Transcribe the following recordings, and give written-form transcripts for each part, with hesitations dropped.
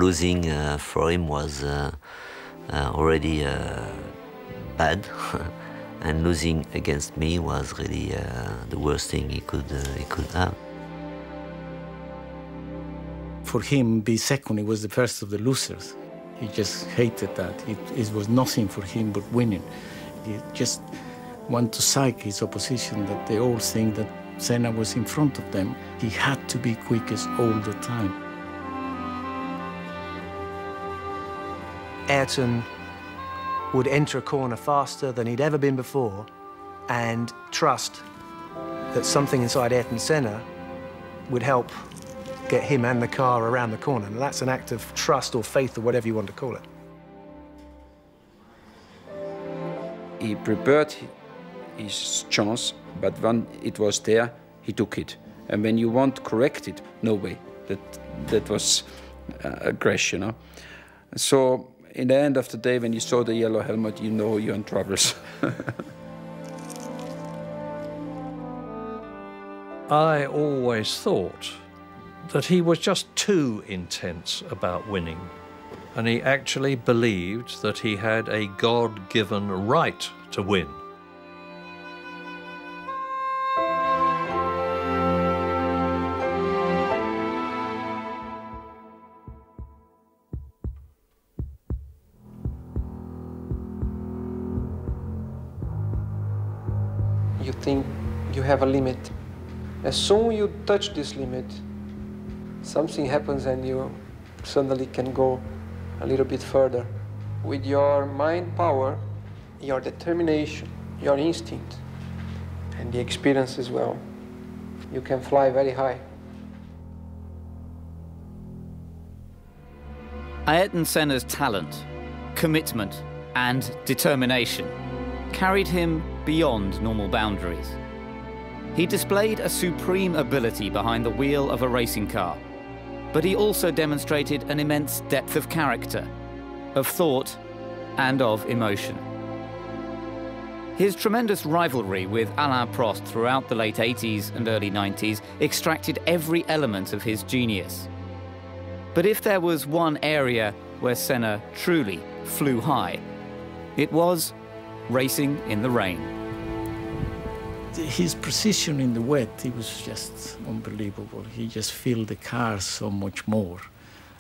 losing for him was already bad, and losing against me was really the worst thing he could have. For him, be second, he was the first of the losers. He just hated that. It was nothing for him but winning. He just wanted to psych his opposition, that they all think that Senna was in front of them. He had to be quickest all the time. Ayrton would enter a corner faster than he'd ever been before and trust that something inside Ayrton Senna would help get him and the car around the corner. And that's an act of trust or faith or whatever you want to call it. He prepared his chance, but when it was there, he took it. And when you want to correct it, no way. That was a crash, you know. So in the end of the day, when you saw the yellow helmet, you know you're in troubles. I always thought that he was just too intense about winning, and he actually believed that he had a God-given right to win. You think you have a limit. As soon as you touch this limit, something happens and you suddenly can go a little bit further. With your mind power, your determination, your instinct, and the experience as well, you can fly very high. Ayrton Senna's talent, commitment, and determination carried him beyond normal boundaries. He displayed a supreme ability behind the wheel of a racing car, but he also demonstrated an immense depth of character, of thought, and of emotion. His tremendous rivalry with Alain Prost throughout the late 80s and early 90s extracted every element of his genius. But if there was one area where Senna truly flew high, it was racing in the rain. His precision in the wet, it was just unbelievable. He just filled the car so much more.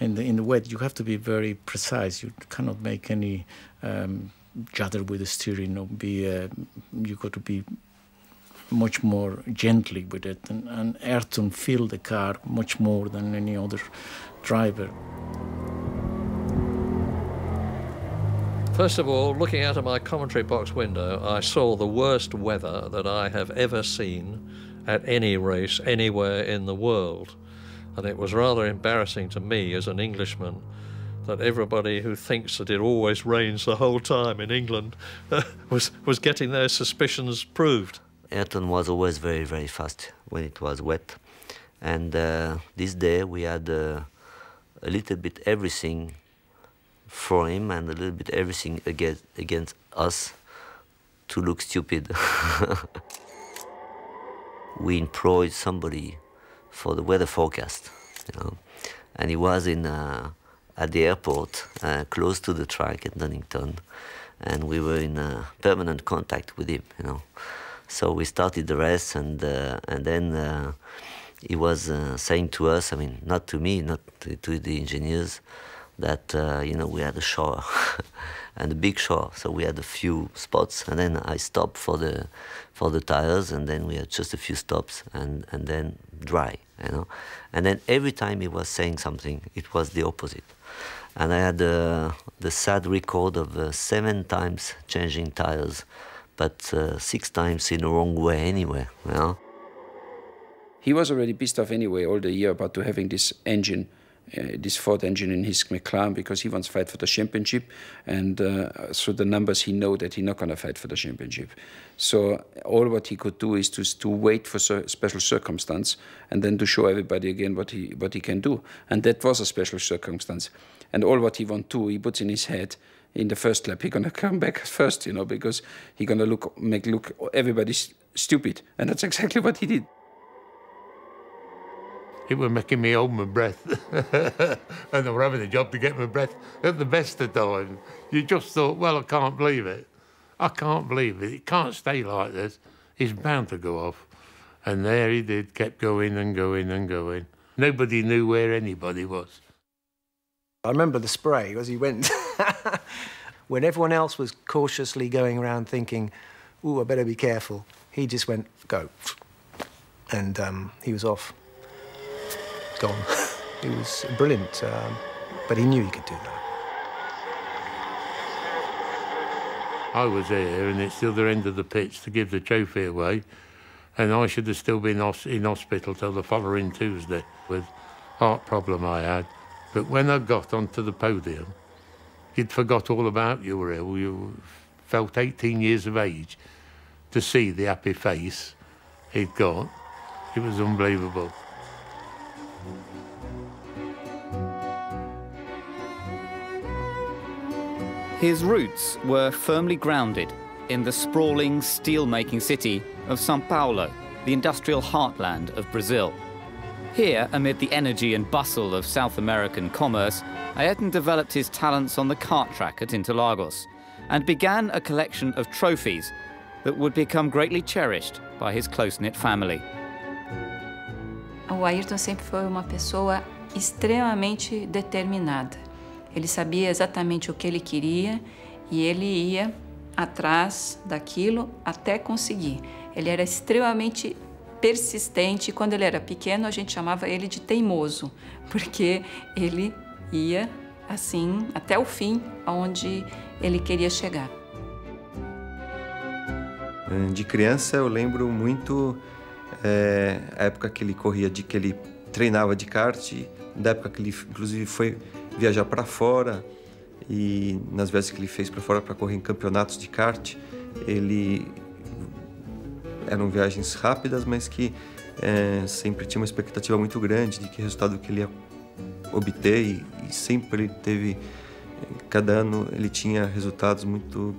In the wet, you have to be very precise. You cannot make any judder with the steering. Or you got to be much more gently with it. And Ayrton filled the car much more than any other driver. First of all, looking out of my commentary box window, I saw the worst weather that I have ever seen at any race anywhere in the world. And it was rather embarrassing to me as an Englishman that everybody who thinks that it always rains the whole time in England was getting their suspicions proved. Ayrton was always very, very fast when it was wet. And this day we had a little bit everything for him and a little bit everything against us to look stupid. We employed somebody for the weather forecast, you know, and he was at the airport, close to the track at Donington, and we were in permanent contact with him, you know. So we started the race, and then he was saying to us, I mean, not to me, not to the engineers, that you know, we had a shower and a big shower, so we had a few spots, and then I stopped for the tires, and then we had just a few stops, and then dry, you know. And then every time he was saying something, it was the opposite. And I had the sad record of 7 times changing tires, but 6 times in the wrong way anyway, you know. He was already pissed off anyway all the year about having this engine, this Ford engine in his McLaren, because he wants to fight for the championship, and through the numbers he know that he's not going to fight for the championship. So all what he could do is to wait for special circumstance and then to show everybody again what he can do. And that was a special circumstance. And all what he wants to do, he puts in his head, in the first lap, he's going to come back first, you know, because he's going to make everybody stupid. And that's exactly what he did. It was making me hold my breath. And I was having a job to get my breath at the best of times. You just thought, well, I can't believe it. I can't believe it. It can't stay like this. It's bound to go off. And there he did, kept going and going and going. Nobody knew where anybody was. I remember the spray as he went. When everyone else was cautiously going around thinking, ooh, I better be careful, he just went, go. And he was off. Gone. He was brilliant, but he knew he could do that. I was there, and it's the other end of the pitch to give the trophy away, and I should have still been in hospital till the following Tuesday with heart problem I had. But when I got onto the podium, you'd forgot all about you were ill. You felt 18 years of age. To see the happy face he'd got, it was unbelievable. His roots were firmly grounded in the sprawling steel-making city of São Paulo, the industrial heartland of Brazil. Here, amid the energy and bustle of South American commerce, Ayrton developed his talents on the kart track at Interlagos and began a collection of trophies that would become greatly cherished by his close-knit family. O Ayrton sempre foi uma pessoa extremamente determinada. Ele sabia exatamente o que ele queria e ele ia atrás daquilo até conseguir. Ele era extremamente persistente. Quando ele era pequeno, a gente chamava ele de teimoso, porque ele ia assim até o fim, aonde ele queria chegar. De criança, eu lembro muito a época que ele corria, que ele treinava de kart, da época que ele, inclusive, foi viajar para fora, e nas viagens que ele fez para fora para correr em campeonatos de kart, eram viagens rápidas, mas que sempre tinha uma expectativa muito grande de que resultado que ele ia obter, e sempre ele teve, cada ano ele tinha resultados muito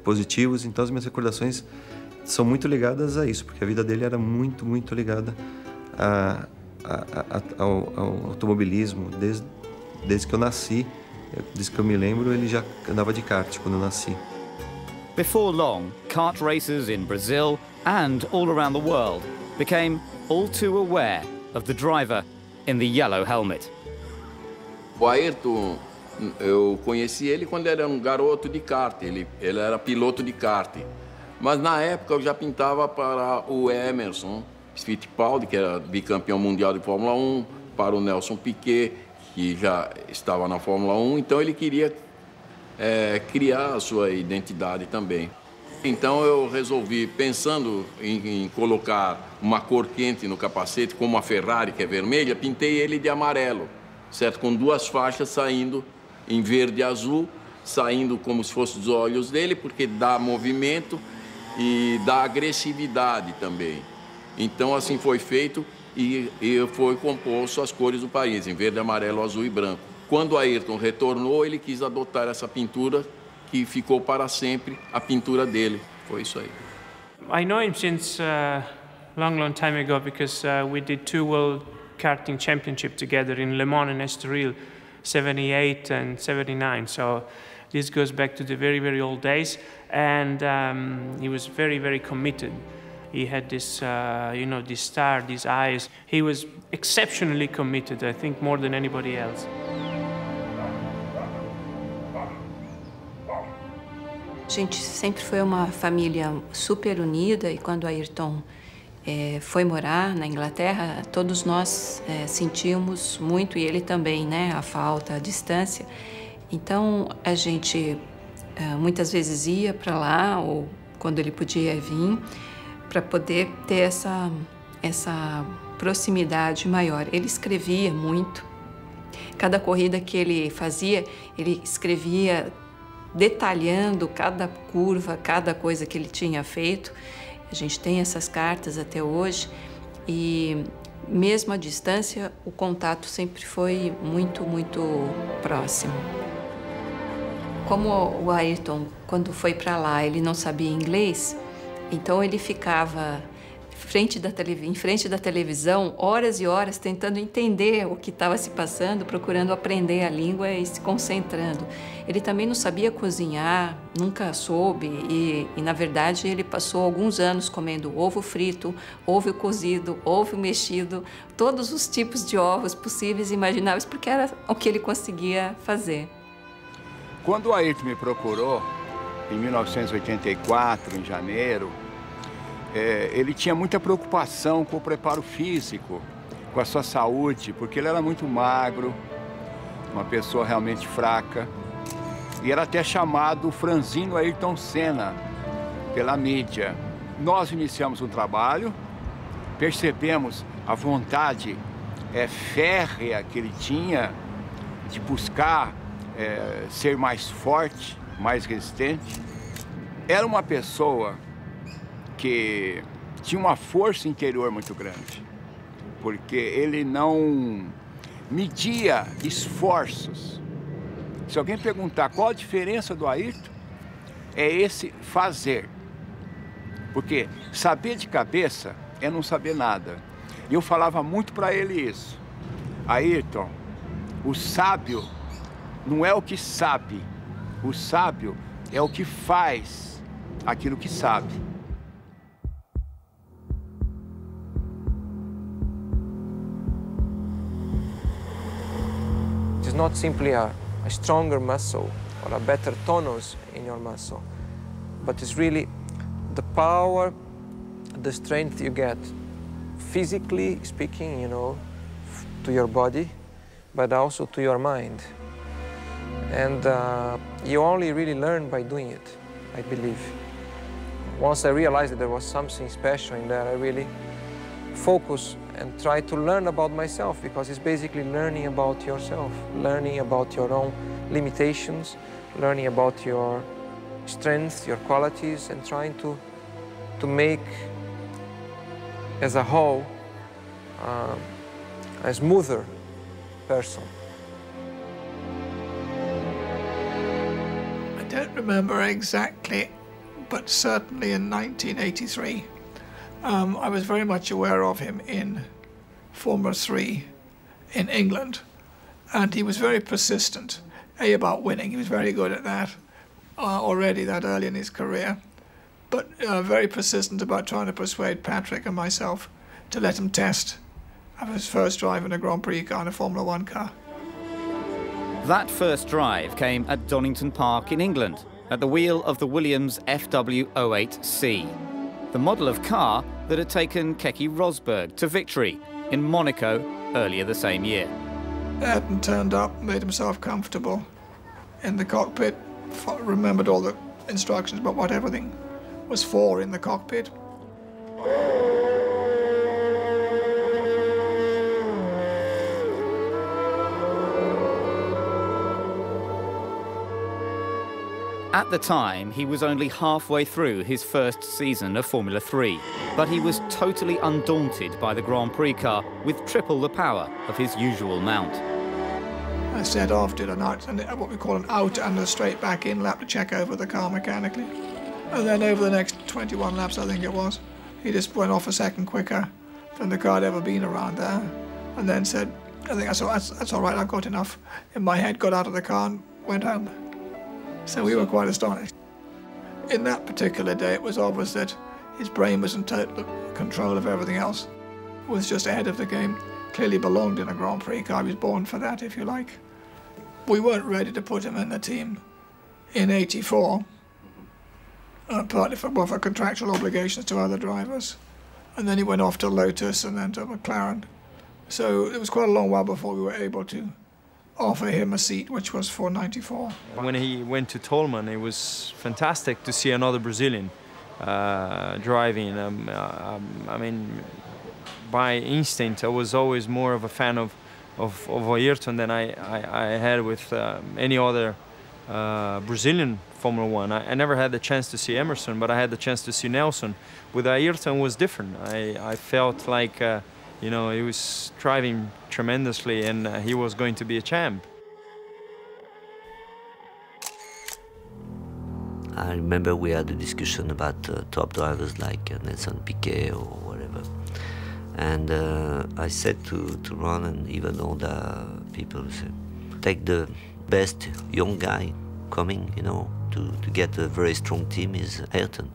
positivos. Então as minhas recordações são muito ligadas a isso, porque a vida dele era muito, muito ligada ao automobilismo. Desde que eu nasci, desde que eu me lembro, ele já andava de kart quando eu nasci. Before long, kart racers in Brazil and all around the world became all too aware of the driver in the yellow helmet. O Ayrton, eu conheci ele quando ele era um garoto de kart, ele era piloto de kart. Mas na época eu já pintava para o Emerson Fittipaldi, que era bicampeão mundial de Fórmula 1, para o Nelson Piquet, que já estava na Fórmula 1, então ele queria criar a sua identidade também. Então eu resolvi, pensando em colocar uma cor quente no capacete, como a Ferrari, que é vermelha, pintei ele de amarelo, certo? Com duas faixas saindo em verde e azul, saindo como se fossem os olhos dele, porque dá movimento e dá agressividade também. Então assim foi feito e foi composto as cores do país, em verde, amarelo, azul e branco. Quando Ayrton retornou, ele quis adotar essa pintura, que ficou para sempre a pintura dele. Foi isso aí. I know him since long time ago, because we did 2 World Karting Championship together in Le Mans and Estoril, 78 and 79. So this goes back to the very, very old days. And he was very, very committed. He had this, this star, these eyes. He was exceptionally committed, I think, more than anybody else. A gente sempre foi uma família super unida, e quando Ayrton foi morar na Inglaterra, todos nós sentimos muito, e ele também, né, a falta, a distância. Então a gente muitas vezes ia para lá, ou quando ele podia vir, para poder ter essa proximidade maior. Ele escrevia muito. Cada corrida que ele fazia, ele escrevia detalhando cada curva, cada coisa que ele tinha feito. A gente tem essas cartas até hoje, e mesmo à distância, o contato sempre foi muito, muito próximo. Como o Ayrton, quando foi para lá, ele não sabia inglês, então ele ficava em frente da televisão, horas e horas, tentando entender o que estava se passando, procurando aprender a língua e se concentrando. Ele também não sabia cozinhar, nunca soube, e na verdade ele passou alguns anos comendo ovo frito, ovo cozido, ovo mexido, todos os tipos de ovos possíveis e imagináveis, porque era o que ele conseguia fazer. Quando o Ayrton me procurou, em 1984, em janeiro, ele tinha muita preocupação com o preparo físico, com a sua saúde, porque ele era muito magro, uma pessoa realmente fraca, e era até chamado Franzino Ayrton Senna pela mídia. Nós iniciamos um trabalho, percebemos a vontade férrea que ele tinha de buscar ser mais forte, mais resistente. Era uma pessoa que tinha uma força interior muito grande, porque ele não media esforços. Se alguém perguntar qual a diferença do Ayrton, é esse fazer. Porque saber de cabeça é não saber nada. E eu falava muito para ele isso. Ayrton, o sábio não é o que sabe, o sábio é o que faz aquilo que sabe. It's not simply a stronger muscle or a better tonus in your muscle, but it's really the power, the strength you get, physically speaking, you know, to your body, but also to your mind. And you only really learn by doing it, I believe. Once I realized that there was something special in there, I really focused and try to learn about myself, because it's basically learning about yourself, learning about your own limitations, learning about your strengths, your qualities, and trying to make, as a whole, a smoother person. I don't remember exactly, but certainly in 1983, I was very much aware of him in Formula 3 in England, and he was very persistent, about winning. He was very good at that already that early in his career, but very persistent about trying to persuade Patrick and myself to let him test of his first drive in a Grand Prix car, in a Formula 1 car. That first drive came at Donington Park in England, at the wheel of the Williams FW08C, the model of car that had taken Keke Rosberg to victory in Monaco earlier the same year. Ayrton turned up, made himself comfortable in the cockpit, remembered all the instructions about what everything was for in the cockpit. At the time, he was only halfway through his first season of Formula 3, but he was totally undaunted by the Grand Prix car with triple the power of his usual mount. I set off, did what we call an out and a straight back in lap to check over the car mechanically. And then over the next 21 laps, I think it was, he just went off a second quicker than the car had ever been around there. And then said, I think that's all right, I've got enough in my head, got out of the car and went home. So we were quite astonished. In that particular day, it was obvious that his brain was in total control of everything else, was just ahead of the game, clearly belonged in a Grand Prix car. He was born for that, if you like. We weren't ready to put him in the team in '84, partly for contractual obligations to other drivers. And then he went off to Lotus and then to McLaren. So it was quite a long while before we were able to offer him a seat, which was for '94. When he went to Tolman, it was fantastic to see another Brazilian driving. I mean, by instinct, I was always more of a fan of Ayrton than I had with any other Brazilian Formula One. I never had the chance to see Emerson, but I had the chance to see Nelson. With Ayrton, was different. I felt like you know, he was driving tremendously, and he was going to be a champ. I remember we had a discussion about top drivers like Nelson Piquet or whatever. And I said to Ron and even other people, take the best young guy coming, you know, to get a very strong team is Ayrton.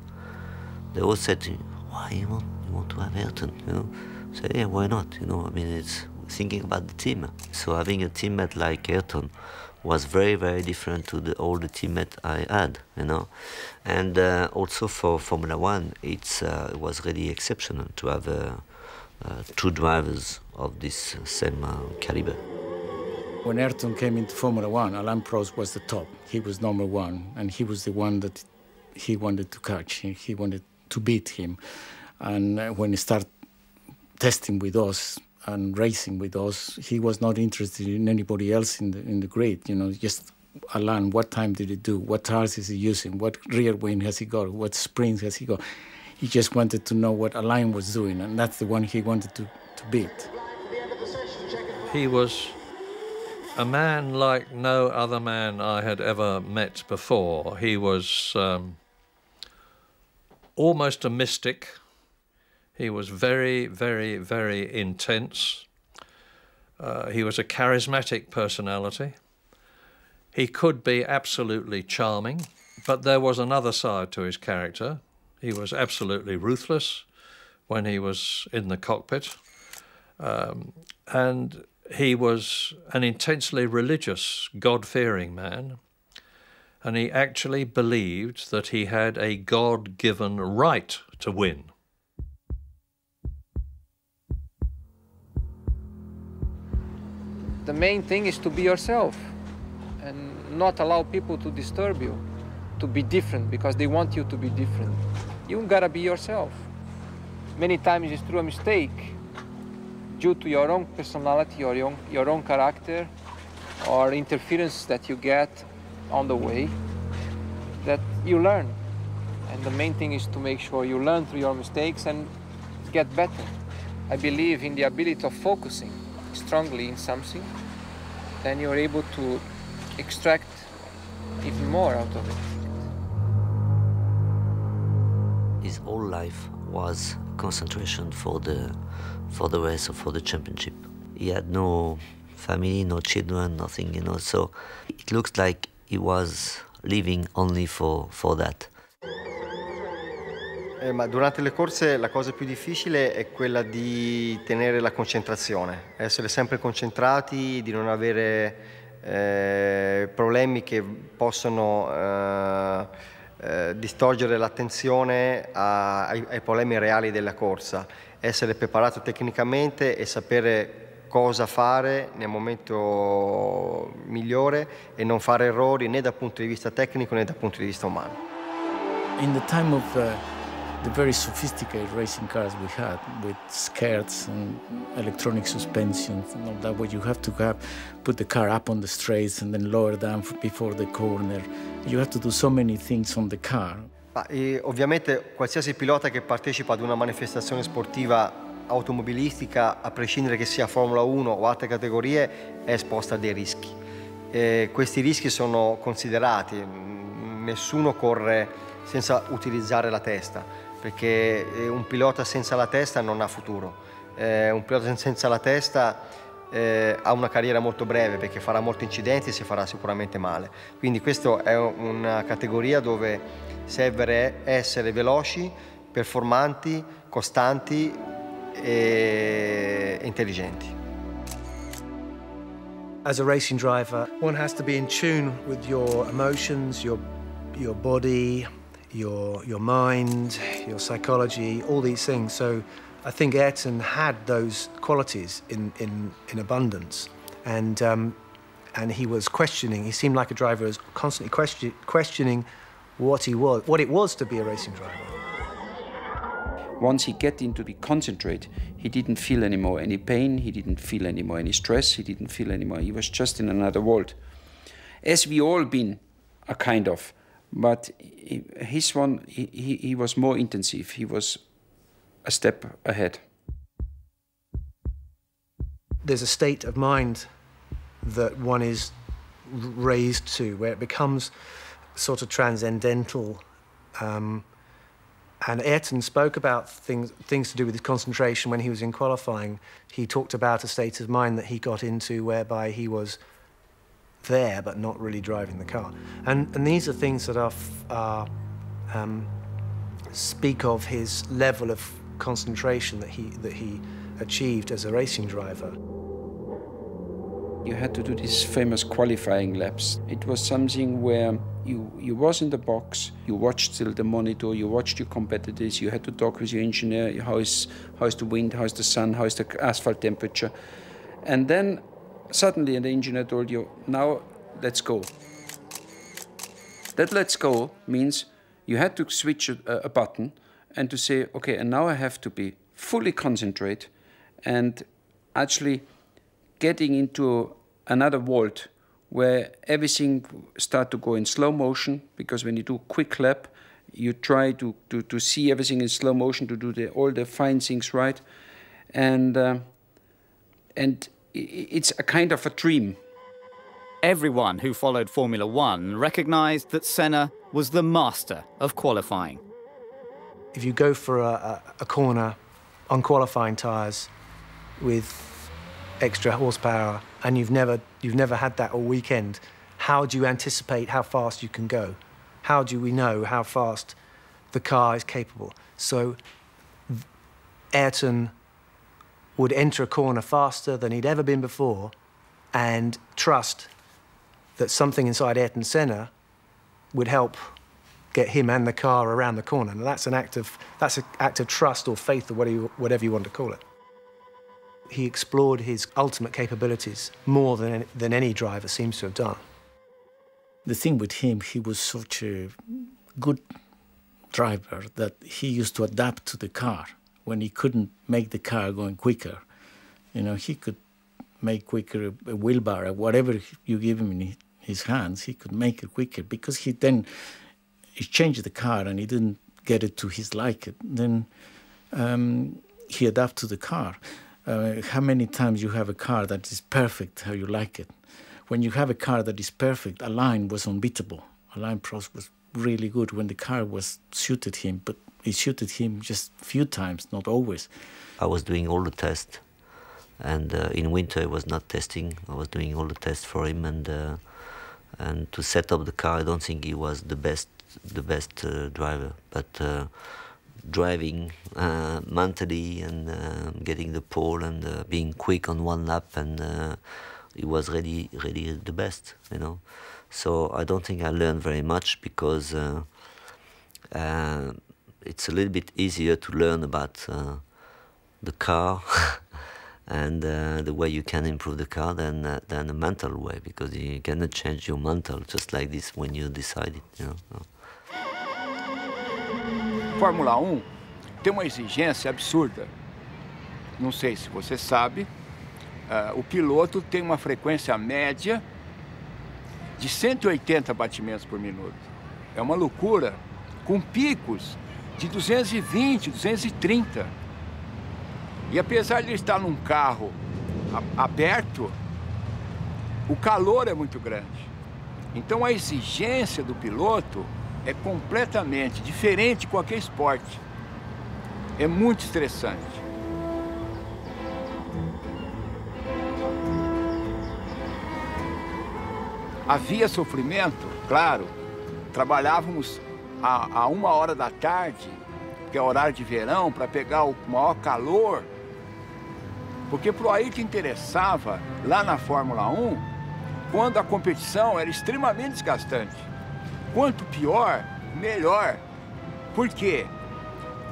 They all said to me, why you want to have Ayrton, you know? So yeah, why not, you know? I mean, it's thinking about the team. So having a teammate like Ayrton was very, very different to all the teammates I had, you know. And also for Formula One, it was really exceptional to have two drivers of this same caliber. When Ayrton came into Formula One, Alain Prost was the top. He was #1, and he was the one that he wanted to catch. He wanted to beat him. And when he started testing with us and racing with us, he was not interested in anybody else in the grid. You know, just Alain, what time did he do? What tires is he using? What rear wing has he got? What springs has he got? He just wanted to know what Alain was doing, and that's the one he wanted to beat. He was a man like no other man I had ever met before. He was almost a mystic. He was very, very, very intense. He was a charismatic personality. He could be absolutely charming, but there was another side to his character. He was absolutely ruthless when he was in the cockpit. And he was an intensely religious, God-fearing man. And he actually believed that he had a God-given right to win. The main thing is to be yourself and not allow people to disturb you, to be different because they want you to be different. You gotta be yourself. Many times it's through a mistake due to your own personality or your own character or interference that you get on the way that you learn. And the main thing is to make sure you learn through your mistakes and get better. I believe in the ability of focusing strongly in something, then you're able to extract even more out of it. His whole life was concentration for the race or for the championship. He had no family, no children, nothing, you know, so it looks like he was living only for that. Ma durante le corse la cosa più difficile è quella di tenere la concentrazione, essere sempre concentrati, di non avere problemi che possono distogliere l'attenzione ai problemi reali della corsa, essere preparato tecnicamente e sapere cosa fare nel momento migliore e non fare errori né dal punto di vista tecnico né dal punto di vista umano. In the time of the very sophisticated racing cars we had with skirts and electronic suspensions and all that, where you have to put the car up on the straights and then lower down before the corner. You have to do so many things on the car. Ovviamente qualsiasi pilota che partecipa ad una manifestazione sportiva automobilistica, a prescindere che sia Formula 1 o altre categorie, è esposta a dei rischi. Questi rischi sono considerati, nessuno corre senza utilizzare la testa, perché un pilota senza la testa non ha futuro. Un pilota senza la testa ha una carriera molto breve perché farà molti incidenti e si farà sicuramente male. Quindi questa è una categoria dove serve essere veloci, performanti, costanti e intelligenti. As a racing driver, one has to be in tune with your emotions, your body, your mind, your psychology, all these things. So I think Ayrton had those qualities in abundance, and he was questioning. He seemed like a driver who was constantly questioning what it was to be a racing driver. Once he get into the concentrate, he didn't feel anymore any pain, he didn't feel anymore any stress, he didn't feel anymore. He was just in another world. As we all been, a kind of, but his one, he was more intensive. He was a step ahead. There's a state of mind that one is raised to where it becomes sort of transcendental. And Ayrton spoke about things to do with his concentration when he was in qualifying. He talked about a state of mind that he got into whereby he was there but not really driving the car. And these are things that speak of his level of concentration that he achieved as a racing driver. You had to do these famous qualifying laps. It was something where you was in the box, you watched still the monitor, you watched your competitors, you had to talk with your engineer, how is the wind, how is the sun, how is the asphalt temperature. And then suddenly the engineer told you, now let's go. That let's go means you had to switch a button and to say, okay, and now I have to be fully concentrate and actually getting into another world where everything starts to go in slow motion, because when you do a quick lap, you try to see everything in slow motion, to do all the fine things right. And it's a kind of a dream. Everyone who followed Formula One recognised that Senna was the master of qualifying. If you go for a corner on qualifying tyres with extra horsepower and you've never had that all weekend, how do you anticipate how fast you can go? How do we know how fast the car is capable? So Ayrton would enter a corner faster than he'd ever been before and trust that something inside Ayrton Senna would help get him and the car around the corner. And that's an act of trust or faith or whatever you want to call it. He explored his ultimate capabilities more than any driver seems to have done. The thing with him, he was such a good driver that he used to adapt to the car. When he couldn't make the car going quicker, you know, he could make quicker a wheelbar, whatever you give him in his hands, he could make it quicker, because he changed the car and he didn't get it to his liking. Then he adapted to the car. How many times you have a car that is perfect how you like it? When you have a car that is perfect, Alain was unbeatable. Alain Prost was really good when the car suited him, but it suited him just a few times, not always. I was doing all the tests, and in winter I was not testing. I was doing all the tests for him, and to set up the car, I don't think he was the best driver, but driving mentally and getting the pole and being quick on one lap, and he was really the best, you know. So I don't think I learned very much, because it's a little bit easier to learn about the car and the way you can improve the car than the mental way, because you cannot change your mental just like this when you decide it, you know. Fórmula 1 tem uma exigência absurda. Não sei se você sabe, o piloto tem uma frequência média de 180 batimentos por minuto. É uma loucura, com picos de 220, 230. E apesar de ele estar num carro aberto, o calor é muito grande. Então a exigência do piloto é completamente diferente de qualquer esporte. É muito estressante. Havia sofrimento, claro. Trabalhávamos a 1h da tarde, que é horário de verão, para pegar o maior calor. Porque para o Ayrton interessava, lá na Fórmula 1, quando a competição era extremamente desgastante. Quanto pior, melhor. Por quê?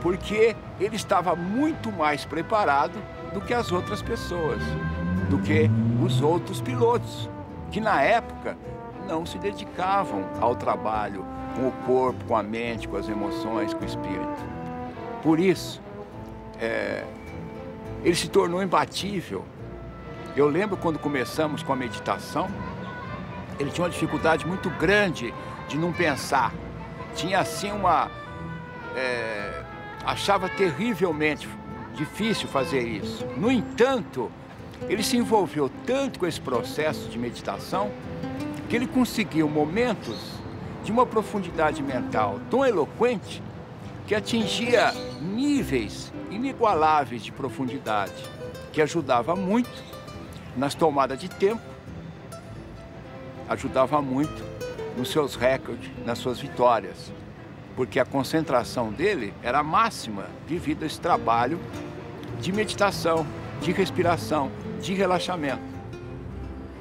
Porque ele estava muito mais preparado do que as outras pessoas, do que os outros pilotos, que na época não se dedicavam ao trabalho com o corpo, com a mente, com as emoções, com o espírito. Por isso, ele se tornou imbatível. Eu lembro quando começamos com a meditação, ele tinha uma dificuldade muito grande de não pensar. Tinha assim achava terrivelmente difícil fazer isso. No entanto, ele se envolveu tanto com esse processo de meditação que ele conseguiu momentos de uma profundidade mental tão eloquente que atingia níveis inigualáveis de profundidade, que ajudava muito nas tomadas de tempo, ajudava muito nos seus recordes, nas suas vitórias, porque a concentração dele era máxima devido a esse trabalho de meditação, de respiração, de relaxamento.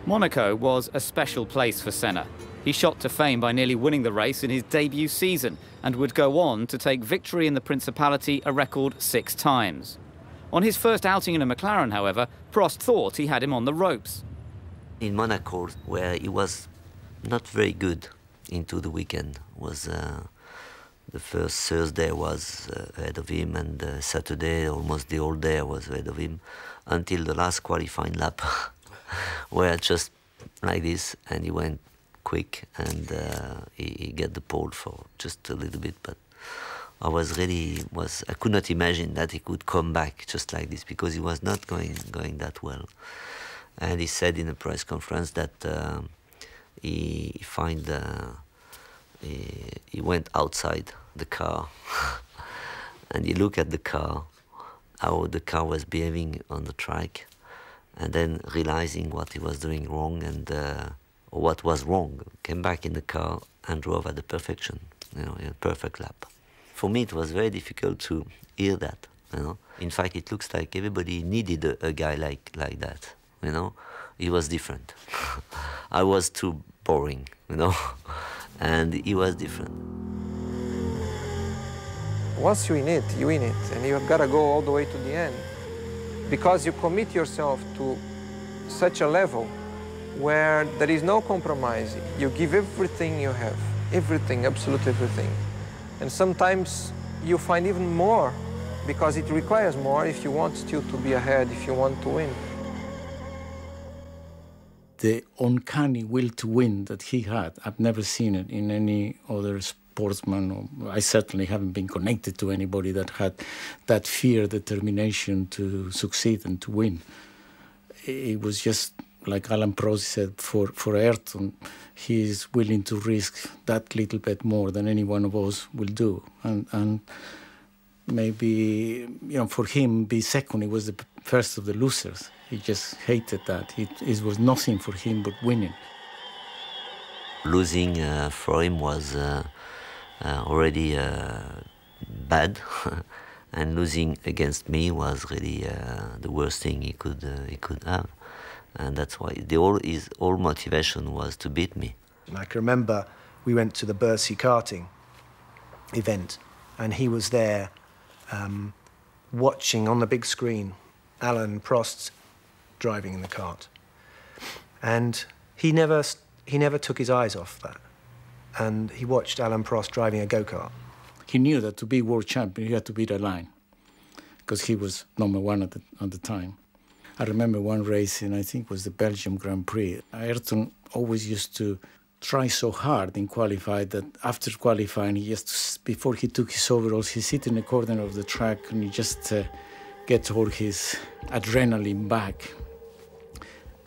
Monaco was a special place for Senna. He shot to fame by nearly winning the race in his debut season and would go on to take victory in the Principality a record 6 times. On his first outing in a McLaren, however, Prost thought he had him on the ropes. In Monaco, where he was not very good into the weekend, was the first Thursday was ahead of him, and Saturday almost the whole day was ahead of him, until the last qualifying lap, where just like this, and he went quick, and he got the pole for just a little bit, but I could not imagine that he could come back just like this, because he was not going that well. And he said in a press conference that he went outside the car and he looked at the car, how the car was behaving on the track, and then realizing what he was doing wrong and or what was wrong, came back in the car and drove at the perfection, in a perfect lap. For me, it was very difficult to hear that, In fact, it looks like everybody needed a guy like that, He was different. I was too boring, and he was different. Once you win it, and you've got to go all the way to the end, because you commit yourself to such a level where there is no compromise. You give everything you have, everything, absolutely everything. And sometimes you find even more, because it requires more if you want still to be ahead, if you want to win. The uncanny will to win that he had, I've never seen it in any other sportsman. I certainly haven't been connected to anybody that had that fear, determination to succeed and to win. It was just like Alain Prost said, for Ayrton, he is willing to risk that little bit more than any one of us will do. And maybe, for him, be second, he was the first of the losers. He just hated that. It was nothing for him but winning. Losing for him was already bad, and losing against me was really the worst thing he could have. And that's why his whole motivation was to beat me. I can remember we went to the Bercy karting event, and he was there watching on the big screen Alain Prost driving in the kart. And he never took his eyes off that. And he watched Alain Prost driving a go-kart. He knew that to be world champion, he had to beat Alain, because he was #1 at the time. I remember one race, and I think it was the Belgium Grand Prix. Ayrton always used to try so hard in qualifying that after qualifying, before he took his overalls, he sit in the corner of the track and he just gets all his adrenaline back.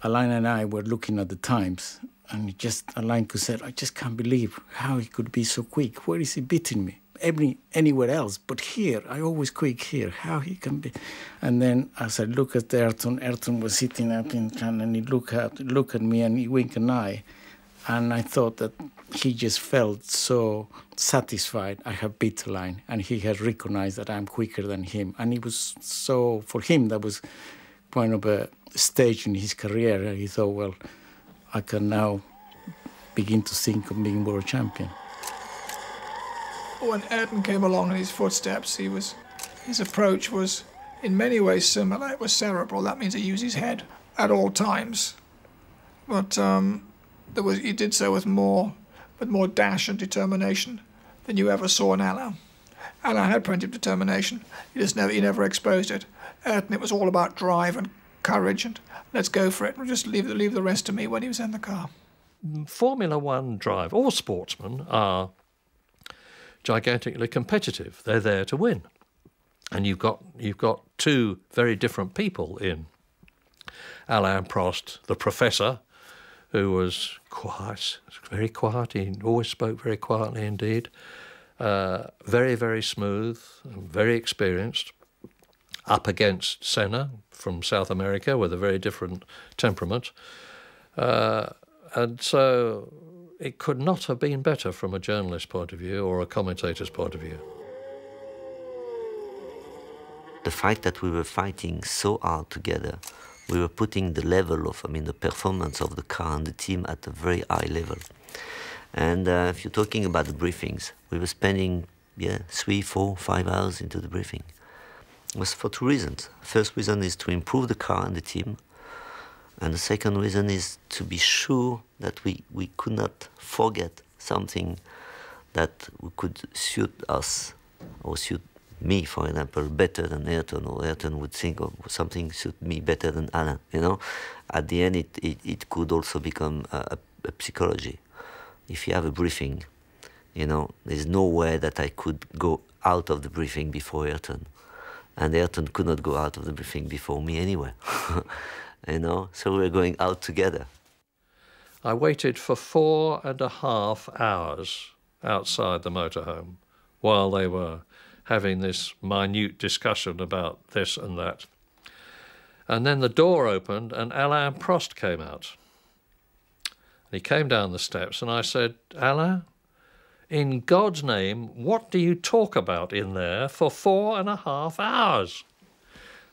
Alain and I were looking at the times, and Alain could say, I just can't believe how he could be so quick. Where is he beating me? Anywhere else, but here, I always quick here. How he can be? And then as I look at Ayrton was sitting up and he looked at me and he winked an eye, and I thought that he just felt so satisfied I have beat Alain, and he had recognized that I'm quicker than him, and it was so, for him, that was kind of a stage in his career, and he thought, well, I can now begin to think of being world champion. When Ayrton came along in his footsteps, his approach was in many ways similar. It was cerebral. That means he used his head at all times. But he did so with more dash and determination than you ever saw in Alain. Alain had plenty of determination. He never exposed it. Ayrton, it was all about drive and courage and let's go for it. We'll just leave the rest to me when he was in the car. Formula One drive, all sportsmen are gigantically competitive. They're there to win. And you've got two very different people in Alain Prost, the professor, who was quiet, very quiet. He always spoke very quietly indeed. Very, very smooth, very experienced, up against Senna from South America with a very different temperament. And so it could not have been better from a journalist's point of view or a commentator's point of view. The fact that we were fighting so hard together, we were putting the level of, the performance of the car and the team at a very high level. And if you're talking about the briefings, we were spending 3, 4, 5 hours into the briefing. It was for two reasons. First reason is to improve the car and the team. And the second reason is to be sure that we could not forget something that could suit us or suit me, for example, better than Ayrton, or Ayrton would think of something suit me better than Alain. At the end, it could also become a psychology. If you have a briefing, there's no way that I could go out of the briefing before Ayrton, and Ayrton could not go out of the briefing before me anyway. So we're going out together. I waited for 4.5 hours outside the motorhome while they were having this minute discussion about this and that. And then the door opened and Alain Prost came out. He came down the steps and I said, "Alain, in God's name, what do you talk about in there for 4.5 hours?"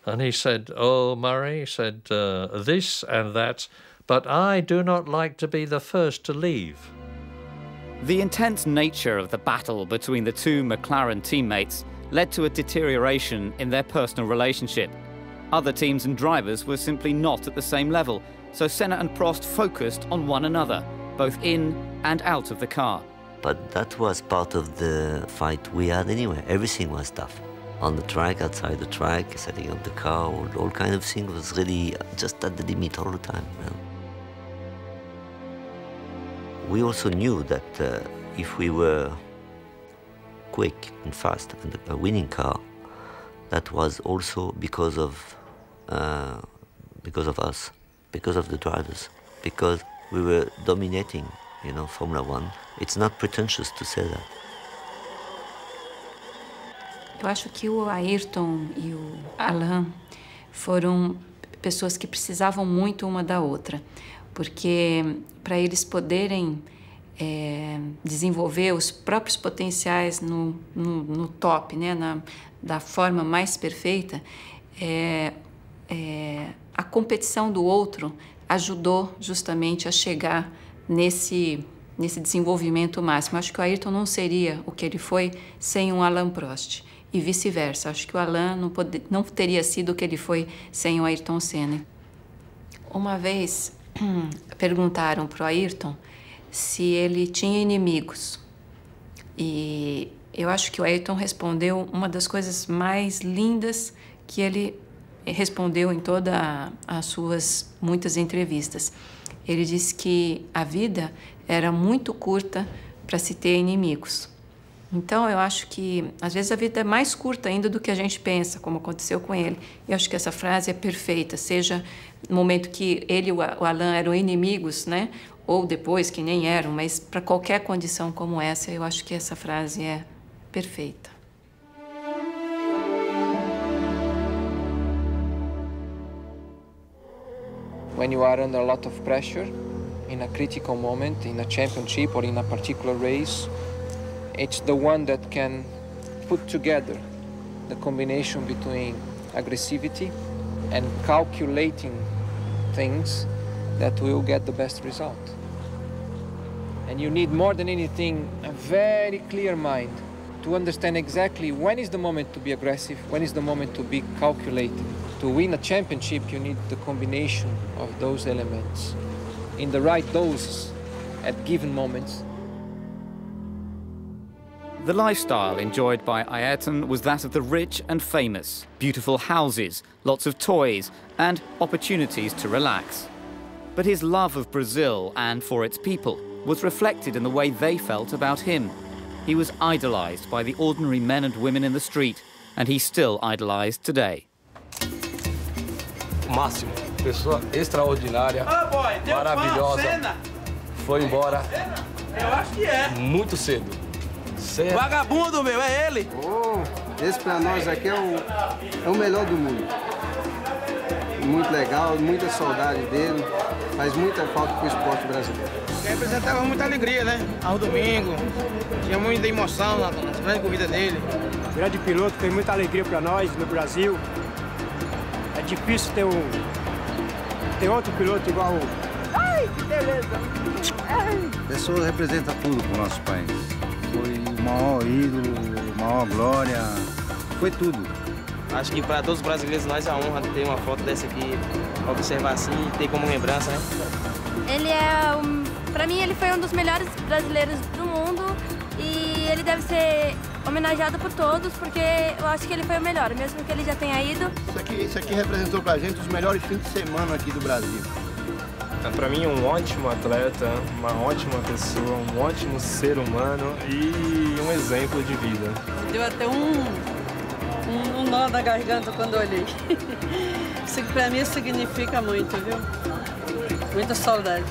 And he said, "Oh, Murray," he said, "this and that, but I do not like to be the first to leave." The intense nature of the battle between the two McLaren teammates led to a deterioration in their personal relationship. Other teams and drivers were simply not at the same level, so Senna and Prost focused on one another, both in and out of the car. But that was part of the fight we had anyway. Everything was tough. On the track, outside the track, setting up the car, all kind of things was really just at the limit all the time. We also knew that if we were quick and fast and a winning car, that was also because of us, because of the drivers, because we were dominating, Formula One. It's not pretentious to say that. Eu acho que o Ayrton e o Alain foram pessoas que precisavam muito uma da outra, porque para eles poderem desenvolver os próprios potenciais no top, da forma mais perfeita, a competição do outro ajudou justamente a chegar nesse desenvolvimento máximo. Acho que o Ayrton não seria o que ele foi sem um Alain Prost. E vice-versa. Acho que o Alain não teria sido o que ele foi sem o Ayrton Senna. Uma vez perguntaram para o Ayrton se ele tinha inimigos. E eu acho que o Ayrton respondeu uma das coisas mais lindas que ele respondeu em todas as suas muitas entrevistas. Ele disse que a vida era muito curta para se ter inimigos. Então, eu acho que, às vezes, a vida é mais curta ainda do que a gente pensa, como aconteceu com ele. Eu acho que essa frase é perfeita, seja no momento que ele e o Alain eram inimigos, ou depois, que nem eram, mas para qualquer condição como essa, eu acho que essa frase é perfeita. When you are under a lot of pressure, in a critical moment, in a championship or in a particular race, it's the one that can put together the combination between aggressivity and calculating things that will get the best result. And you need more than anything a very clear mind to understand exactly when is the moment to be aggressive, when is the moment to be calculated. To win a championship, you need the combination of those elements in the right doses at given moments. The lifestyle enjoyed by Ayrton was that of the rich and famous. Beautiful houses, lots of toys, and opportunities to relax. But his love of Brazil and for its people was reflected in the way they felt about him. He was idolized by the ordinary men and women in the street, and he's still idolized today. Máximo, pessoa extraordinária, maravilhosa. Foi embora muito cedo. certo. Vagabundo, meu, é ele! Oh, esse pra nós aqui é o melhor do mundo. Muito legal, muita saudade dele. Faz muita falta pro esporte brasileiro. Representava muita alegria, né? Ao domingo, tinha muita emoção nas grandes corridas dele. Grande piloto, fez muita alegria para nós no Brasil. É difícil ter outro piloto igual o... Ai, que beleza! A pessoa representa tudo para o nosso país. Foi o maior ídolo, a maior glória, foi tudo. Acho que para todos os brasileiros nós é uma honra ter uma foto dessa aqui, observar assim e ter como lembrança, né? Ele é, para mim, ele foi um dos melhores brasileiros do mundo e ele deve ser homenageado por todos, porque eu acho que ele foi o melhor, mesmo que ele já tenha ido. Isso aqui representou pra gente os melhores fins de semana aqui do Brasil. Para mim, um ótimo atleta, uma ótima pessoa, um ótimo ser humano e um exemplo de vida. Deu até um nó na garganta quando eu olhei. Isso para mim significa muito, viu? Muita saudade.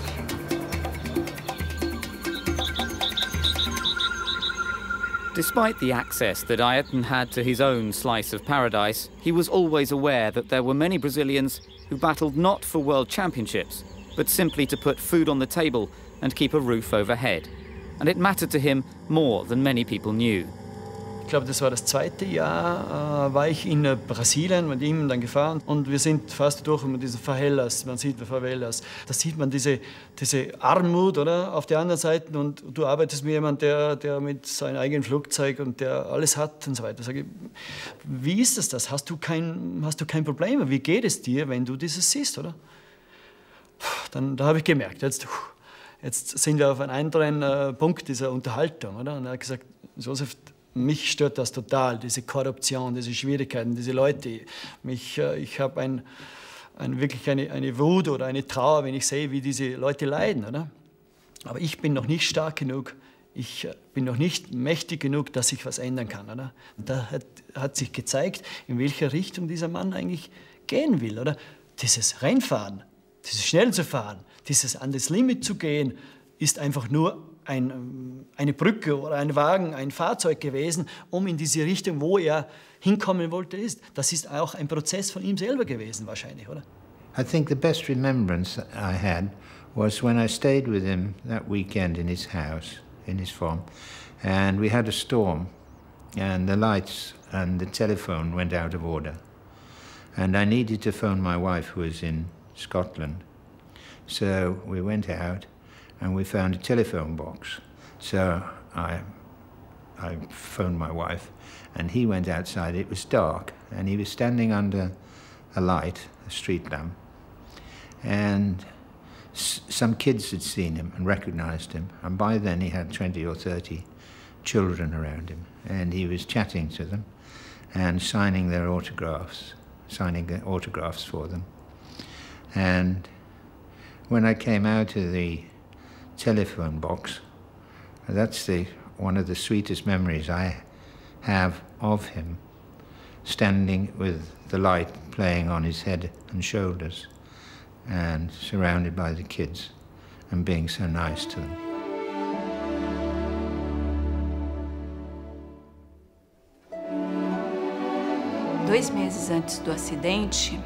Despite the access that Ayrton had to his own slice of paradise, he was always aware that there were many Brazilians who battled not for world championships, but simply to put food on the table and keep a roof overhead. And it mattered to him more than many people knew. Ich glaube, das war das zweite Jahr, war ich in Brasilien mit ihm dann gefahren und wir sind fast durch diese Favelas, man sieht Favelas, da sieht man diese Armut, oder, auf der anderen Seite und du arbeitest mit jemandem, der mit seinem eigenen Flugzeug und der alles hat und so weiter. Sag ich, wie ist das? Hast du kein Problem? Wie geht es dir, wenn du dieses siehst, oder? Da habe ich gemerkt, jetzt sind wir auf einem anderen Punkt dieser Unterhaltung, oder? Und er hat gesagt, Josef, mich stört das total, diese Korruption, diese Schwierigkeiten, diese Leute. Ich habe wirklich eine Wut oder eine Trauer, wenn ich sehe, wie diese Leute leiden, oder? Aber ich bin noch nicht stark genug, ich bin noch nicht mächtig genug, dass ich was ändern kann, oder? Und da hat sich gezeigt, in welche Richtung dieser Mann eigentlich gehen will, oder? Dieses Rennfahren, dieses schnell zu fahren, dieses an das Limit zu gehen, ist einfach nur eine Brücke oder ein Wagen, ein Fahrzeug gewesen, um in diese Richtung, wo er hinkommen wollte, ist. Das ist auch ein Prozess von ihm selber gewesen, wahrscheinlich, oder? I think the best remembrance I had was when I stayed with him that weekend in his house, in his farm, and we had a storm, and the lights and the telephone went out of order. And I needed to phone my wife, who was in Scotland. So we went out, and we found a telephone box. So I phoned my wife, and he went outside. It was dark, and he was standing under a light, a street lamp, and some kids had seen him and recognized him, and by then he had 20 or 30 children around him, and he was chatting to them and signing the autographs for them. And when I came out of the telephone box, that's one of the sweetest memories I have of him, standing with the light playing on his head and shoulders and surrounded by the kids and being so nice to them. Dois meses antes do acidente,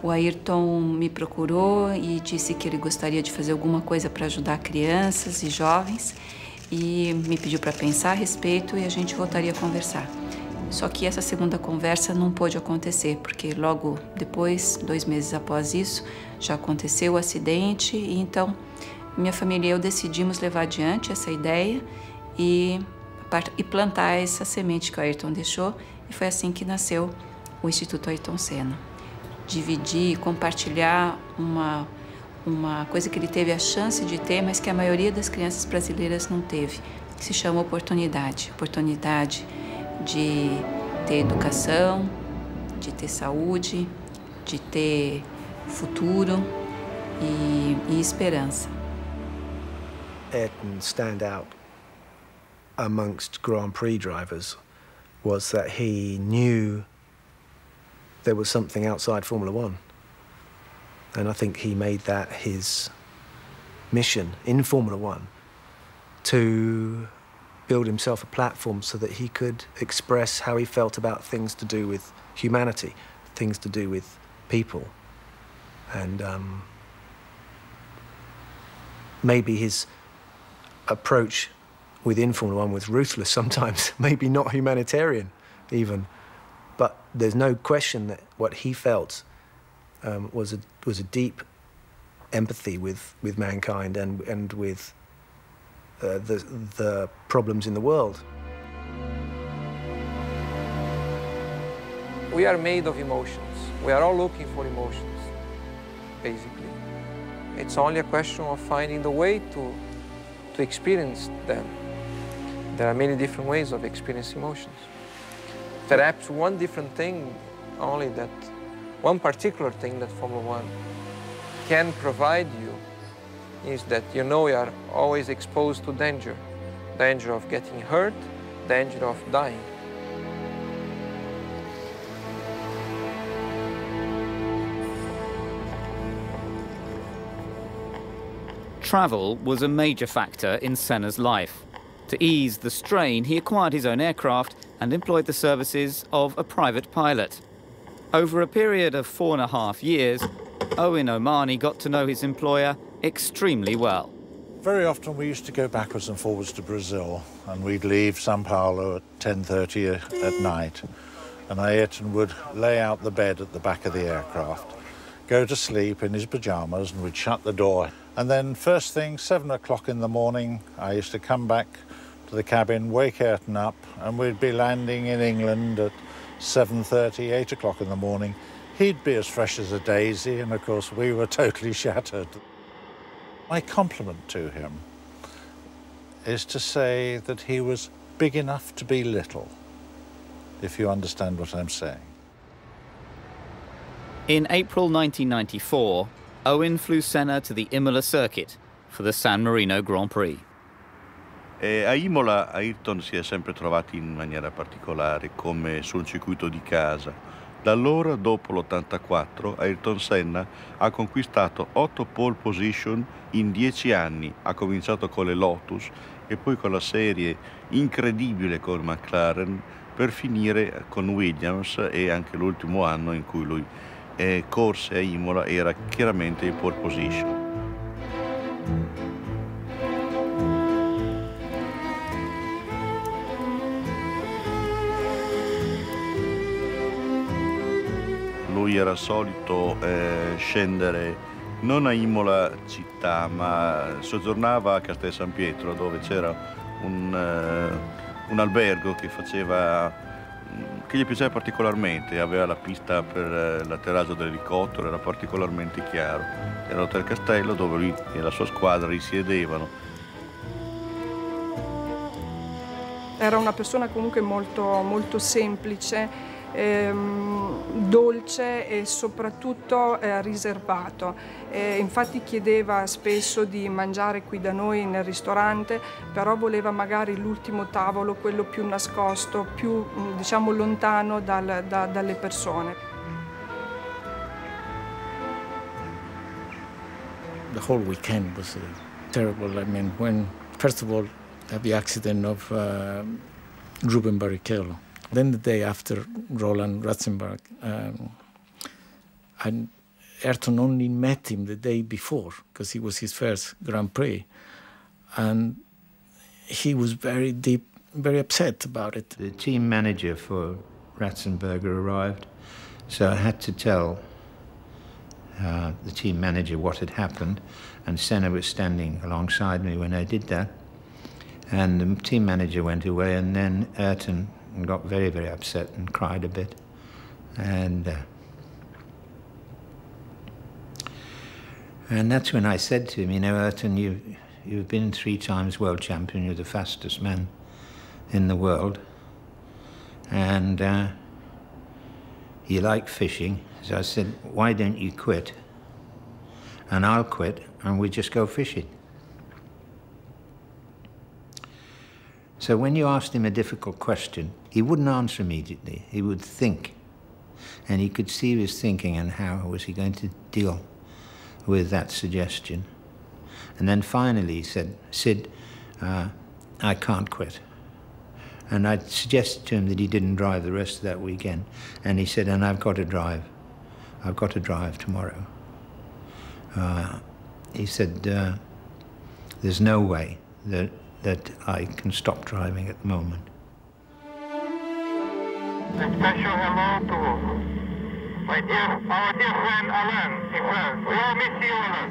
o Ayrton me procurou e disse que ele gostaria de fazer alguma coisa para ajudar crianças e jovens e me pediu para pensar a respeito e a gente voltaria a conversar. Só que essa segunda conversa não pôde acontecer, porque logo depois, 2 meses após isso, já aconteceu o acidente e então minha família e eu decidimos levar adiante essa ideia e plantar essa semente que o Ayrton deixou e foi assim que nasceu o Instituto Ayrton Senna. Dividir e compartilhar uma coisa que ele teve a chance de ter, mas que a maioria das crianças brasileiras não teve, que se chama oportunidade. Oportunidade de ter educação, de ter saúde, de ter futuro e esperança. Ayrton's standout amongst Grand Prix drivers was that he knew there was something outside Formula One. And I think he made that his mission in Formula One to build himself a platform so that he could express how he felt about things to do with humanity, things to do with people. And maybe his approach within Formula One was ruthless sometimes, maybe not humanitarian even. But there's no question that what he felt was a deep empathy with mankind and with the problems in the world. We are made of emotions. We are all looking for emotions, basically. It's only a question of finding the way to experience them. There are many different ways of experiencing emotions. Perhaps one different thing, only that one particular thing that Formula One can provide you is that you know you are always exposed to danger. Danger of getting hurt, danger of dying. Travel was a major factor in Senna's life. To ease the strain, he acquired his own aircraft and employed the services of a private pilot. Over a period of 4.5 years, Owen Omani got to know his employer extremely well. Very often we used to go backwards and forwards to Brazil, and we'd leave Sao Paulo at 10:30 at night, and Ayrton would lay out the bed at the back of the aircraft, go to sleep in his pyjamas, and we'd shut the door. And then first thing, 7 o'clock in the morning, I used to come back to the cabin, wake Ayrton up, and we'd be landing in England at 7:30, 8 o'clock in the morning. He'd be as fresh as a daisy, and of course we were totally shattered. My compliment to him is to say that he was big enough to be little, if you understand what I'm saying. In April 1994, Owen flew Senna to the Imola circuit for the San Marino Grand Prix. A Imola Ayrton si è sempre trovato in maniera particolare, come sul circuito di casa. Da allora, dopo l'84, Ayrton Senna ha conquistato 8 pole position in 10 anni. Ha cominciato con le Lotus e poi con la serie incredibile con McLaren, per finire con Williams, e anche l'ultimo anno in cui lui corse a Imola era chiaramente in pole position. Lui era solito scendere non a Imola città, ma soggiornava a Castel San Pietro, dove c'era un albergo che gli piaceva particolarmente, aveva la pista per l'atterraggio dell'elicottero, era particolarmente chiaro. Era l'Hotel Castello, dove lui e la sua squadra risiedevano. Era una persona comunque molto, molto semplice, dolce e soprattutto riservato. Infatti chiedeva spesso di mangiare qui da noi nel ristorante, però voleva magari l'ultimo tavolo, quello più nascosto, più diciamo lontano dalle persone. The whole weekend was terrible. I mean, when first of all, the accident of Ruben Barrichello. Then the day after, Roland Ratzenberg, and Ayrton only met him the day before, because he was his first Grand Prix. And he was very upset about it. The team manager for Ratzenberger arrived, so I had to tell the team manager what had happened, and Senna was standing alongside me when I did that. And the team manager went away, and then Ayrton got very, very upset and cried a bit. And that's when I said to him, you know, Ayrton, you've been 3 times world champion, you're the fastest man in the world, and you like fishing. So I said, why don't you quit? And I'll quit, and we just go fishing. So when you asked him a difficult question, he wouldn't answer immediately. He would think. And he could see he was thinking, and how was he going to deal with that suggestion? And then finally he said, Sid, I can't quit. And I suggested to him that he didn't drive the rest of that weekend. And he said, and I've got to drive. I've got to drive tomorrow. He said, there's no way that I can stop driving at the moment. A special hello to our dear friend Alain. He says, we all miss you, Alain.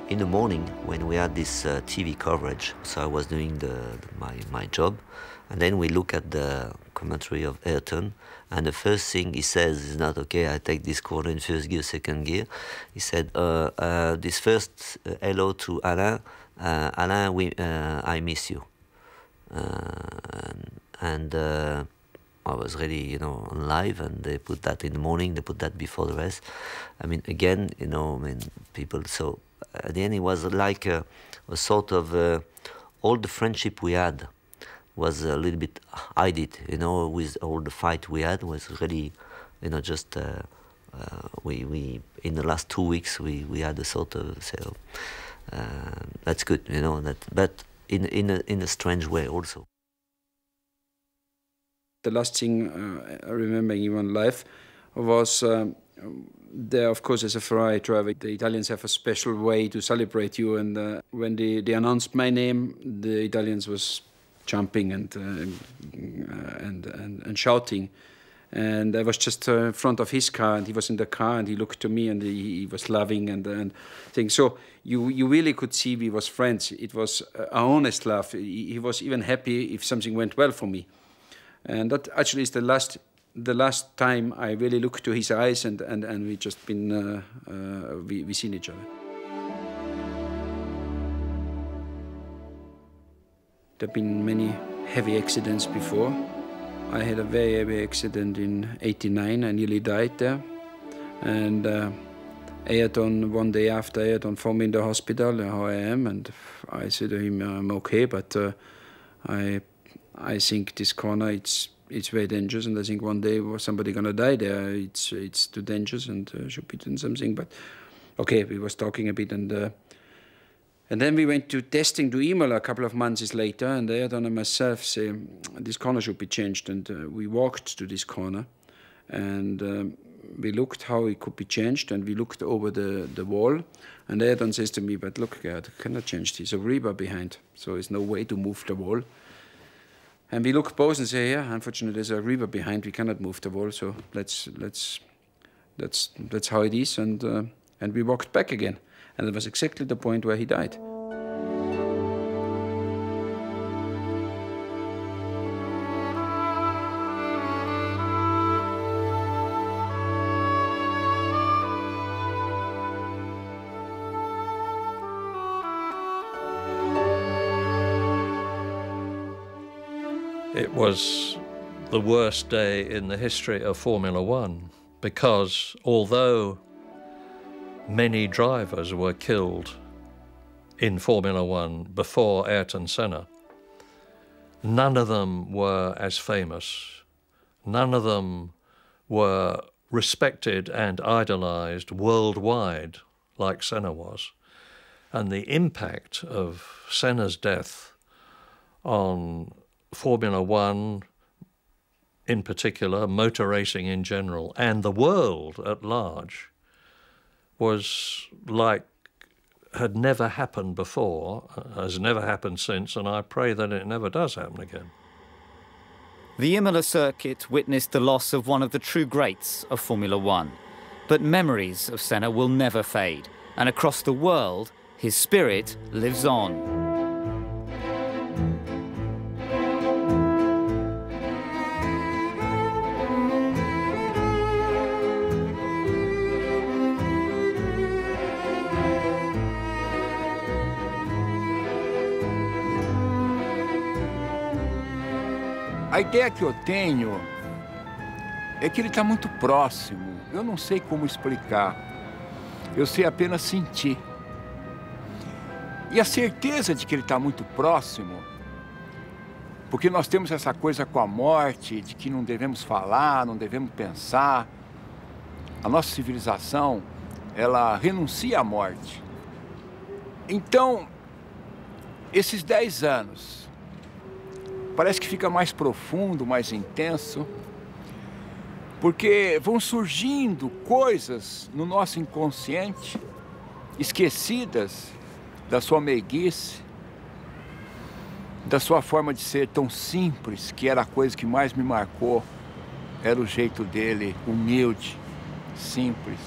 In the morning, when we had this TV coverage, so I was doing my job, and then we look at the commentary of Ayrton, and the first thing he says is not, okay, I take this corner in first gear, second gear. He said, this first hello to Alain, Alain, I miss you. And I was really, you know, on live, and they put that in the morning, they put that before the rest. I mean, again, you know, I mean, people, so at the end it was like a sort of, all the friendship we had was a little bit hidden, you know, with all the fight we had was really, you know, just, we in the last 2 weeks, we had a sort of, so, that's good, you know, that, but in a strange way also. The last thing I remember in my life was there, of course, as a Ferrari driver, the Italians have a special way to celebrate you. And when they announced my name, the Italians was jumping and shouting. And I was just in front of his car, and he was in the car, and he looked to me, and he was laughing and things. So you really could see we was friends. It was an honest laugh. He was even happy if something went well for me. And that actually is the last time I really looked to his eyes, and we just been we seen each other. There have been many heavy accidents before. I had a very heavy accident in '89. I nearly died there, and Ayrton, one day after, Ayrton found me in the hospital, how I am, and I said to him, I'm okay, but I think this corner, it's very dangerous, and I think one day somebody gonna die there. It's too dangerous, and should be doing something. But okay, we was talking a bit, and then we went to testing to Imola a couple of months later, and Ayrton and myself say this corner should be changed, and we walked to this corner, and we looked how it could be changed, and we looked over the wall, and Ayrton says to me, but look, Gerhard, cannot change this. There's a rebar behind, so there's no way to move the wall. And we look both and say, yeah, unfortunately, there's a rebar behind. We cannot move the wall, so that's how it is. And we walked back again, and it was exactly the point where he died. It was the worst day in the history of Formula One, because although many drivers were killed in Formula One before Ayrton Senna, none of them were as famous. None of them were respected and idolized worldwide like Senna was. And the impact of Senna's death on Formula One in particular, motor racing in general, and the world at large was like had never happened before, has never happened since, and I pray that it never does happen again. The Imola circuit witnessed the loss of one of the true greats of Formula One, but memories of Senna will never fade, and across the world, his spirit lives on. A ideia que eu tenho é que ele está muito próximo. Eu não sei como explicar. Eu sei apenas sentir. E a certeza de que ele está muito próximo, porque nós temos essa coisa com a morte, de que não devemos falar, não devemos pensar. A nossa civilização, ela renuncia à morte. Então, esses 10 anos parece que fica mais profundo, mais intenso, porque vão surgindo coisas no nosso inconsciente, esquecidas da sua meiguice, da sua forma de ser tão simples, que era a coisa que mais me marcou, era o jeito dele, humilde, simples.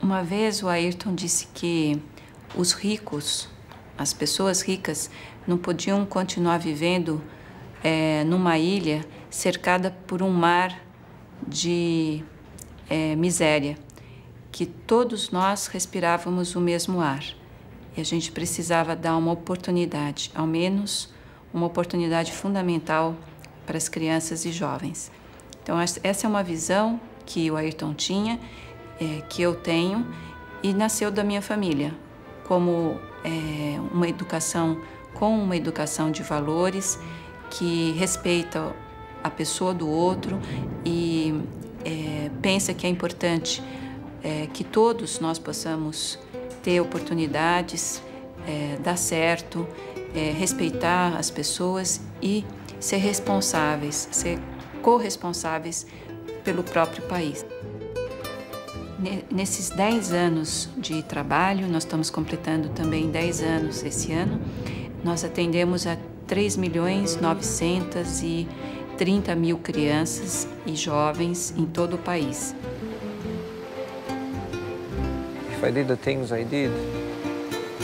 Uma vez o Ayrton disse que os ricos, as pessoas ricas, não podiam continuar vivendo numa ilha cercada por um mar de miséria, que todos nós respirávamos o mesmo ar e a gente precisava dar uma oportunidade, ao menos uma oportunidade fundamental para as crianças e jovens. Então essa é uma visão que o Ayrton tinha, que eu tenho e nasceu da minha família, como uma educação de valores que respeita a pessoa do outro e pensa que é importante que todos nós possamos ter oportunidades, dar certo, respeitar as pessoas e ser responsáveis, ser corresponsáveis pelo próprio país. Nesses 10 anos de trabalho, nós estamos completando também 10 anos esse ano, nós atendemos a 3.930.000 crianças e jovens em todo o país. If I did the things I did,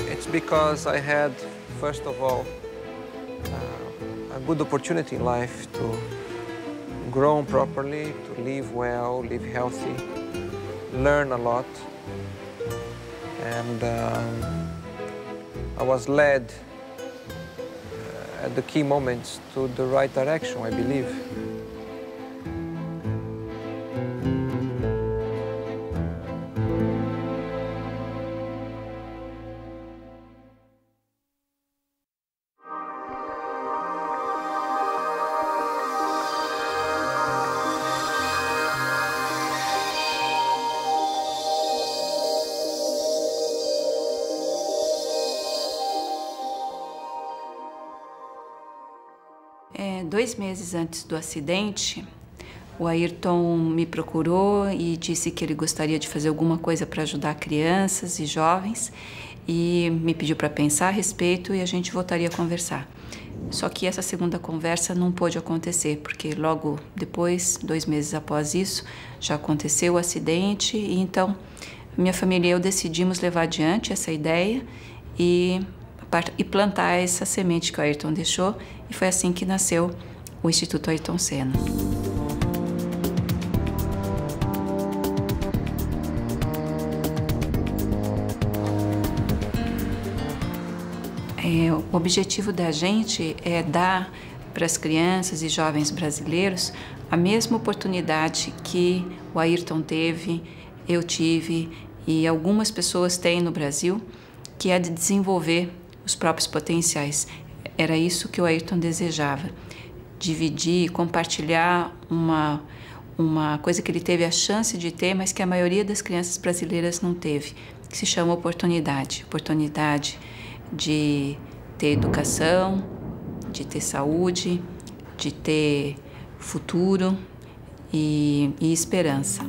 it's because I had, first of all, a good opportunity in life to grow properly, to live well, live healthy, learn a lot, and I was led at the key moments to the right direction, I believe. Dois meses antes do acidente, o Ayrton me procurou e disse que ele gostaria de fazer alguma coisa para ajudar crianças e jovens e me pediu para pensar a respeito e a gente voltaria a conversar. Só que essa segunda conversa não pôde acontecer, porque logo depois, 2 meses após isso, já aconteceu o acidente e então minha família e eu decidimos levar adiante essa ideia e plantar essa semente que o Ayrton deixou, e foi assim que nasceu o Instituto Ayrton Senna. O objetivo da gente é dar para as crianças e jovens brasileiros a mesma oportunidade que o Ayrton teve, eu tive e algumas pessoas têm no Brasil, que é de desenvolver os próprios potenciais. Era isso que o Ayrton desejava, dividir, compartilhar uma coisa que ele teve a chance de ter, mas que a maioria das crianças brasileiras não teve, que se chama oportunidade. Oportunidade de ter educação, de ter saúde, de ter futuro e esperança.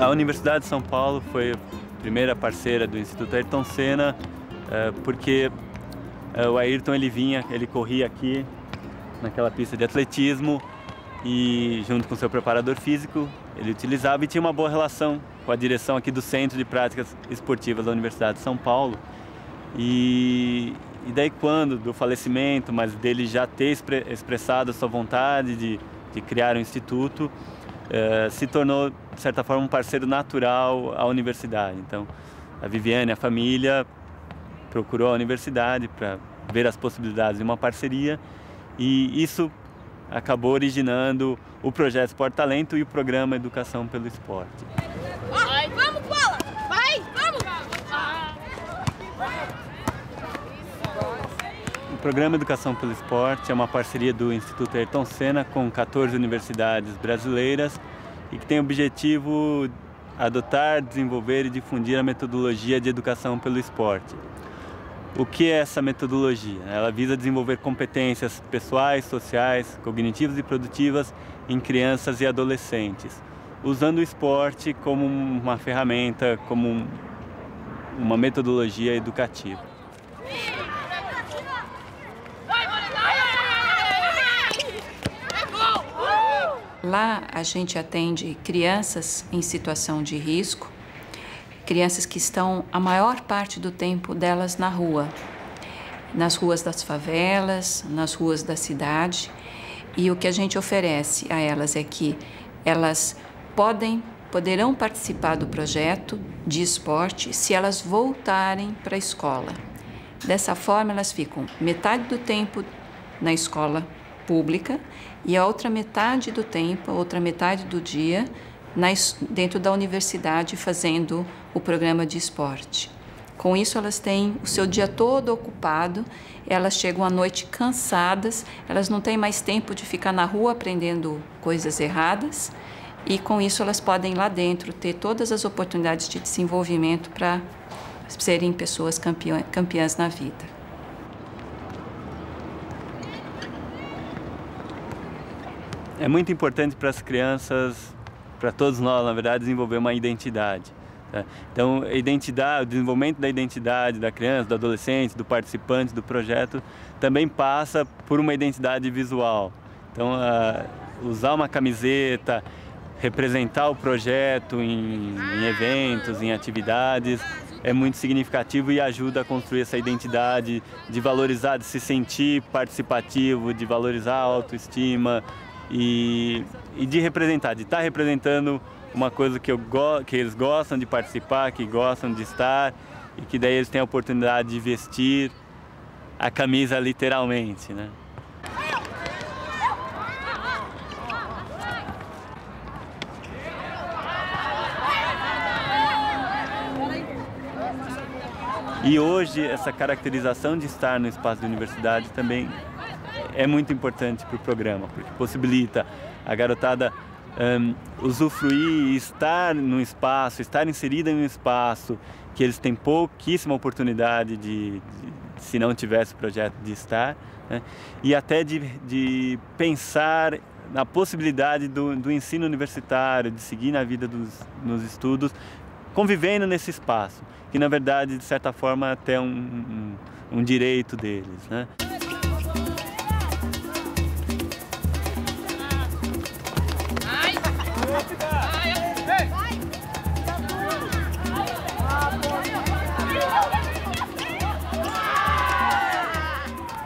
A Universidade de São Paulo foi a primeira parceira do Instituto Ayrton Senna, porque o Ayrton ele corria aqui naquela pista de atletismo e junto com seu preparador físico ele utilizava e tinha uma boa relação com a direção aqui do Centro de Práticas Esportivas da Universidade de São Paulo. E daí quando do falecimento, mas dele já ter expressado a sua vontade de criar um instituto, se tornou, de certa forma, um parceiro natural à universidade. Então, a Viviane, a família, procurou a universidade para ver as possibilidades de uma parceria e isso acabou originando o projeto Sport Talento e o programa Educação pelo Esporte. Vai, vamos, bola! Vai, vamos! Programa Educação pelo Esporte é uma parceria do Instituto Ayrton Senna com 14 universidades brasileiras e que tem o objetivo de adotar, desenvolver e difundir a metodologia de educação pelo esporte. O que é essa metodologia? Ela visa desenvolver competências pessoais, sociais, cognitivas e produtivas em crianças e adolescentes, usando o esporte como uma ferramenta, como uma metodologia educativa. Lá a gente atende crianças em situação de risco, crianças que estão a maior parte do tempo delas na rua, nas ruas das favelas, nas ruas da cidade. E o que a gente oferece a elas é que elas poderão participar do projeto de esporte se elas voltarem para a escola. Dessa forma, elas ficam metade do tempo na escola pública e a outra metade do tempo, a outra metade do dia, dentro da universidade fazendo o programa de esporte. Com isso, elas têm o seu dia todo ocupado, elas chegam à noite cansadas, elas não têm mais tempo de ficar na rua aprendendo coisas erradas e, com isso, elas podem lá dentro ter todas as oportunidades de desenvolvimento para serem pessoas campeãs na vida. É muito importante para as crianças, para todos nós, na verdade, desenvolver uma identidade. Tá? Então, o desenvolvimento da identidade da criança, do adolescente, do participante do projeto, também passa por uma identidade visual. Então, usar uma camiseta, representar o projeto em eventos, em atividades, é muito significativo e ajuda a construir essa identidade de valorizar, de se sentir participativo, de valorizar a autoestima e de representar, de estar representando uma coisa que eles gostam de participar, que gostam de estar e que daí eles têm a oportunidade de vestir a camisa literalmente, né? E hoje essa caracterização de estar no espaço da universidade também é muito importante para o programa, porque possibilita a garotada usufruir e estar no espaço, estar inserida em um espaço que eles têm pouquíssima oportunidade de se não tivesse o projeto de estar, né? E até de pensar na possibilidade do ensino universitário, de seguir na vida nos estudos, convivendo nesse espaço, que na verdade, de certa forma, até é um direito deles, né?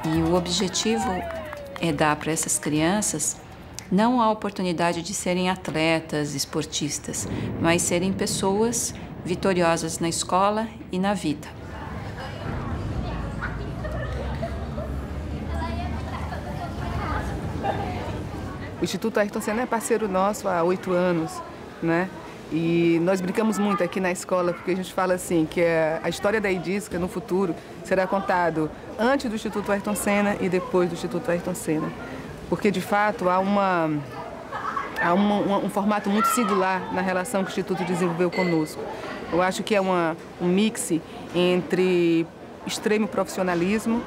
E o objetivo é dar para essas crianças não a oportunidade de serem atletas, esportistas, mas serem pessoas vitoriosas na escola e na vida. O Instituto Ayrton Senna é parceiro nosso há 8 anos, né? E nós brincamos muito aqui na escola, porque a gente fala assim, que a história da EIDISCA no futuro será contado antes do Instituto Ayrton Senna e depois do Instituto Ayrton Senna. Porque, de fato, há um formato muito singular na relação que o Instituto desenvolveu conosco. Eu acho que é um mix entre extremo profissionalismo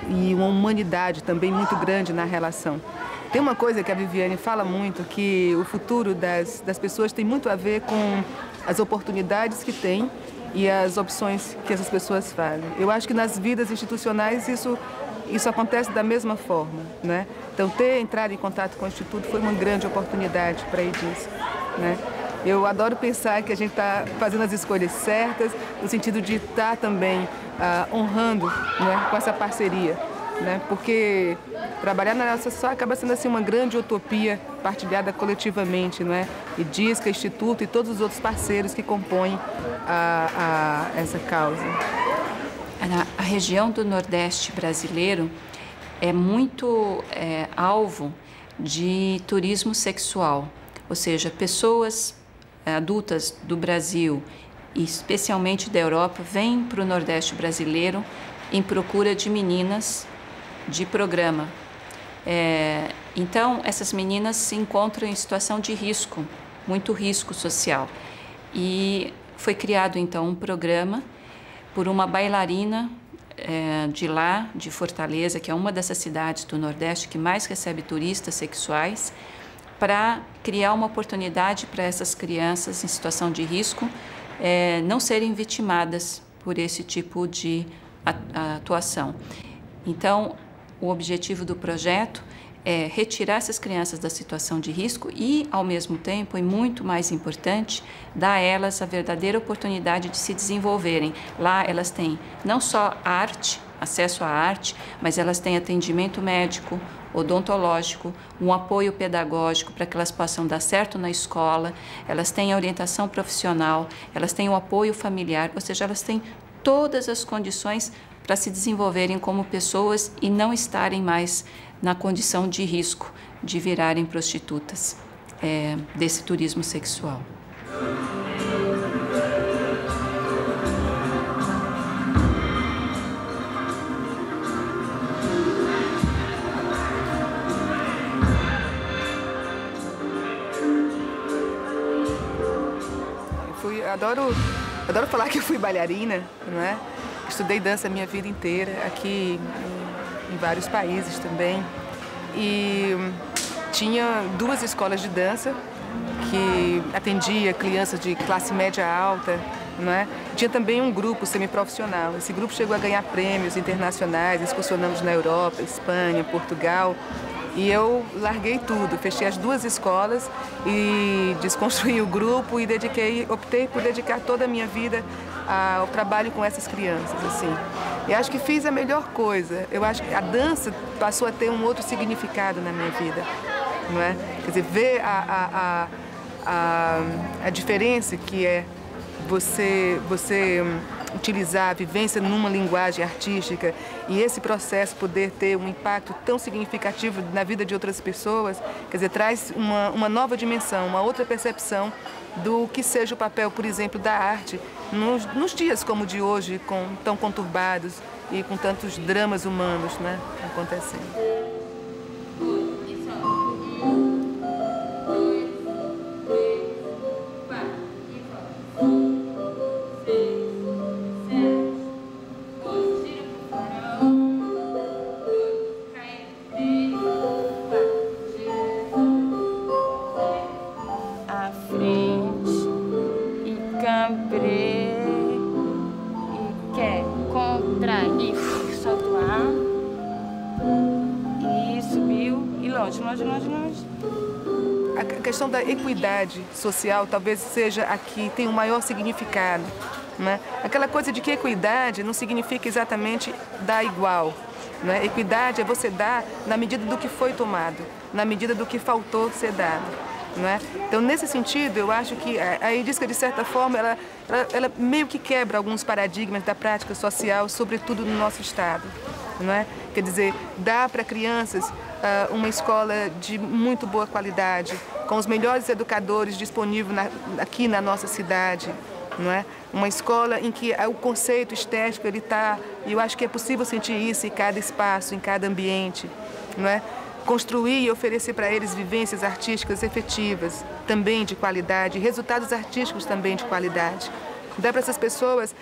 e uma humanidade também muito grande na relação. Tem uma coisa que a Viviane fala muito, que o futuro das pessoas tem muito a ver com as oportunidades que têm e as opções que essas pessoas fazem. Eu acho que nas vidas institucionais isso acontece da mesma forma, né? Então, ter entrado em contato com o Instituto foi uma grande oportunidade para a EIDISCA, né? Eu adoro pensar que a gente está fazendo as escolhas certas, no sentido de estar também honrando, né, com essa parceria, né? Porque trabalhar na nossa só acaba sendo assim uma grande utopia partilhada coletivamente, não é? EIDISCA, Instituto e todos os outros parceiros que compõem essa causa. A região do Nordeste brasileiro é muito alvo de turismo sexual, ou seja, pessoas adultas do Brasil e especialmente da Europa vêm para o Nordeste brasileiro em procura de meninas de programa. Então, essas meninas se encontram em situação de risco, muito risco social. E foi criado, então, um programa por uma bailarina de lá, de Fortaleza, que é uma dessas cidades do Nordeste que mais recebe turistas sexuais, para criar uma oportunidade para essas crianças em situação de risco não serem vitimadas por esse tipo de atuação. Então, o objetivo do projeto é retirar essas crianças da situação de risco e, ao mesmo tempo, e muito mais importante, dar a elas a verdadeira oportunidade de se desenvolverem. Lá elas têm não só arte, acesso à arte, mas elas têm atendimento médico, odontológico, um apoio pedagógico para que elas possam dar certo na escola, elas têm a orientação profissional, elas têm o apoio familiar, ou seja, elas têm todas as condições para se desenvolverem como pessoas e não estarem mais na condição de risco de virarem prostitutas desse turismo sexual. Adoro falar que eu fui bailarina, não é? Estudei dança a minha vida inteira, aqui em vários países também. E tinha 2 escolas de dança que atendia crianças de classe média alta, não é? Tinha também um grupo semiprofissional. Esse grupo chegou a ganhar prêmios internacionais, excursionamos na Europa, Espanha, Portugal. E eu larguei tudo, fechei as 2 escolas e desconstruí o grupo e optei por dedicar toda a minha vida ao trabalho com essas crianças, assim. E acho que fiz a melhor coisa. Eu acho que a dança passou a ter um outro significado na minha vida, não é? Quer dizer, ver a diferença que é você utilizar a vivência numa linguagem artística e esse processo poder ter um impacto tão significativo na vida de outras pessoas, quer dizer, traz uma nova dimensão, uma outra percepção do que seja o papel, por exemplo, da arte nos dias como o de hoje, tão conturbados e com tantos dramas humanos, né, acontecendo. A questão da equidade social talvez seja a que tem o maior significado, né? Aquela coisa de que equidade não significa exatamente dar igual, né? Equidade é você dar na medida do que foi tomado, na medida do que faltou ser dado, não é? Então, nesse sentido, eu acho que a Edisca, de certa forma, ela meio que quebra alguns paradigmas da prática social, sobretudo no nosso Estado, não é? Quer dizer, dá para crianças uma escola de muito boa qualidade, com os melhores educadores disponíveis aqui na nossa cidade, não é? Uma escola em que o conceito estético ele está, e eu acho que é possível sentir isso em cada espaço, em cada ambiente, não é? Construir e oferecer para eles vivências artísticas efetivas, também de qualidade, resultados artísticos também de qualidade. Dá para essas pessoas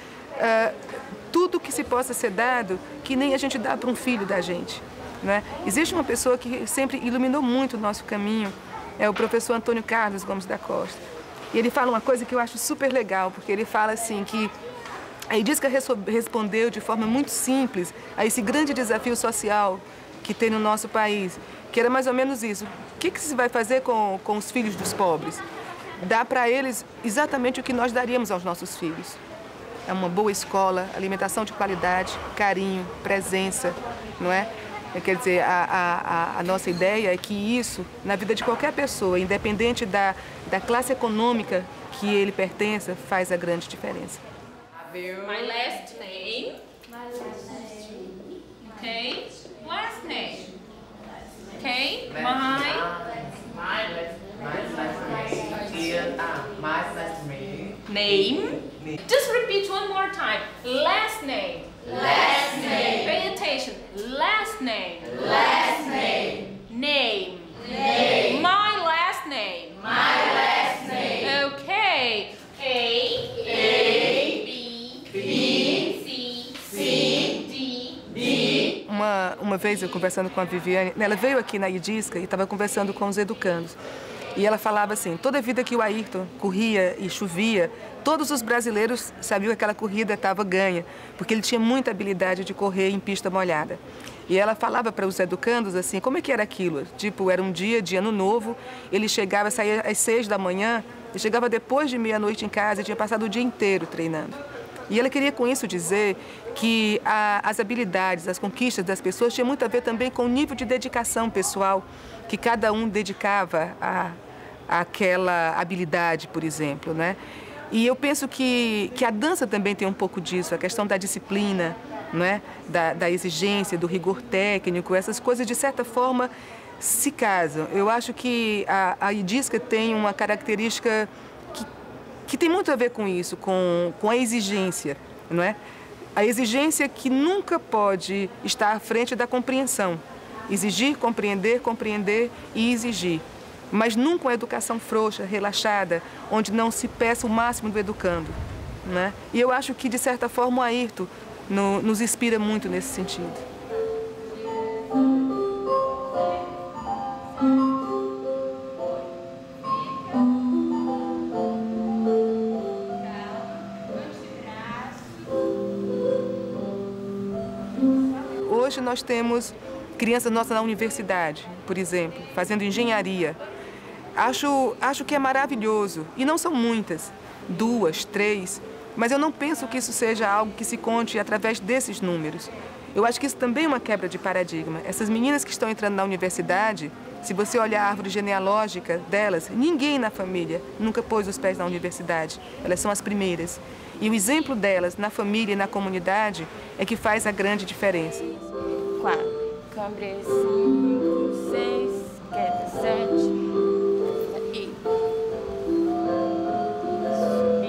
tudo que se possa ser dado, que nem a gente dá para um filho da gente, não é? Existe uma pessoa que sempre iluminou muito o nosso caminho, é o professor Antônio Carlos Gomes da Costa. E ele fala uma coisa que eu acho super legal, porque ele fala assim que a Edisca respondeu de forma muito simples a esse grande desafio social que tem no nosso país, que era mais ou menos isso. O que se vai fazer com os filhos dos pobres? Dá para eles exatamente o que nós daríamos aos nossos filhos. É uma boa escola, alimentação de qualidade, carinho, presença, não é? Quer dizer, a nossa ideia é que isso, na vida de qualquer pessoa, independente da classe econômica que ele pertença, faz a grande diferença. My last name. Okay. Last name. Okay. My name. Just repeat one more time. Last name. Last name. vez, eu conversando com a Viviane, ela veio aqui na Idisca e estava conversando com os educandos. E ela falava assim, toda vida que o Ayrton corria e chovia, todos os brasileiros sabiam que aquela corrida estava ganha, porque ele tinha muita habilidade de correr em pista molhada. E ela falava para os educandos assim, como é que era aquilo? Tipo, era um dia de ano novo, ele chegava, saía às 6 da manhã, e chegava depois de meia-noite em casa e tinha passado o dia inteiro treinando. E ela queria com isso dizer que as habilidades, as conquistas das pessoas tinham muito a ver também com o nível de dedicação pessoal que cada um dedicava àquela habilidade, por exemplo, né? E eu penso que a dança também tem um pouco disso, a questão da disciplina, né? Da exigência, do rigor técnico, essas coisas, de certa forma, se casam. Eu acho que a Idisca tem uma característica que tem muito a ver com isso, com a exigência, não é? A exigência que nunca pode estar à frente da compreensão. Exigir, compreender, compreender e exigir. Mas nunca uma educação frouxa, relaxada, onde não se peça o máximo do educando, né? E eu acho que, de certa forma, o Ayrton nos inspira muito nesse sentido. Hoje nós temos crianças nossas na universidade, por exemplo, fazendo engenharia. Acho que é maravilhoso. E não são muitas, 2, 3, mas eu não penso que isso seja algo que se conte através desses números. Eu acho que isso também é uma quebra de paradigma. Essas meninas que estão entrando na universidade, se você olhar a árvore genealógica delas, ninguém na família nunca pôs os pés na universidade. Elas são as primeiras. E o exemplo delas na família e na comunidade é que faz a grande diferença. 4. Cambre 5, 6, queda 7, e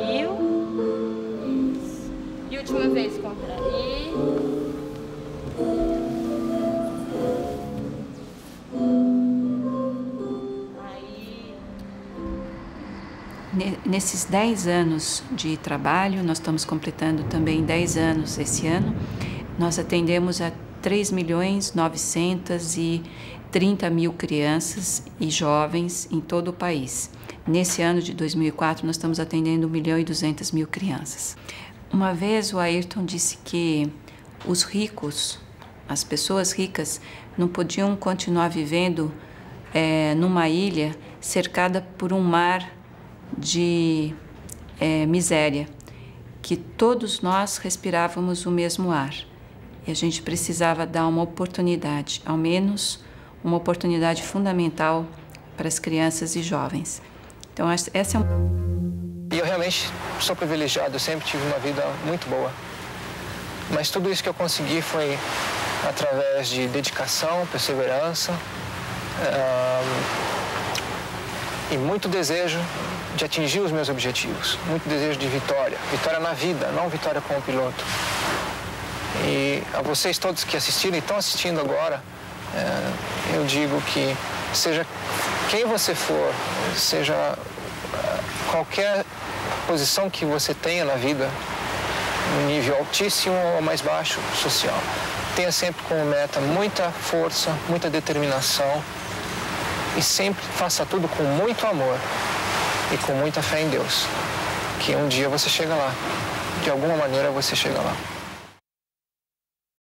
subiu, isso. E última vez, contrair. Nesses 10 anos de trabalho, nós estamos completando também 10 anos esse ano, nós atendemos a 3.930.000 crianças e jovens em todo o país. Nesse ano de 2004, nós estamos atendendo 1.200.000 crianças. Uma vez o Ayrton disse que os ricos, as pessoas ricas, não podiam continuar vivendo numa ilha cercada por um mar de miséria, que todos nós respirávamos o mesmo ar. E a gente precisava dar uma oportunidade, ao menos uma oportunidade fundamental para as crianças e jovens. Então, essa é E eu realmente sou privilegiado, eu sempre tive uma vida muito boa. Mas tudo isso que eu consegui foi através de dedicação, perseverança e muito desejo de atingir os meus objetivos, muito desejo de vitória. Vitória na vida, não vitória como piloto. E a vocês todos que assistiram e estão assistindo agora, eu digo que seja quem você for, seja qualquer posição que você tenha na vida, no nível altíssimo ou mais baixo social, tenha sempre como meta muita força, muita determinação e sempre faça tudo com muito amor e com muita fé em Deus, que um dia você chega lá, de alguma maneira você chega lá.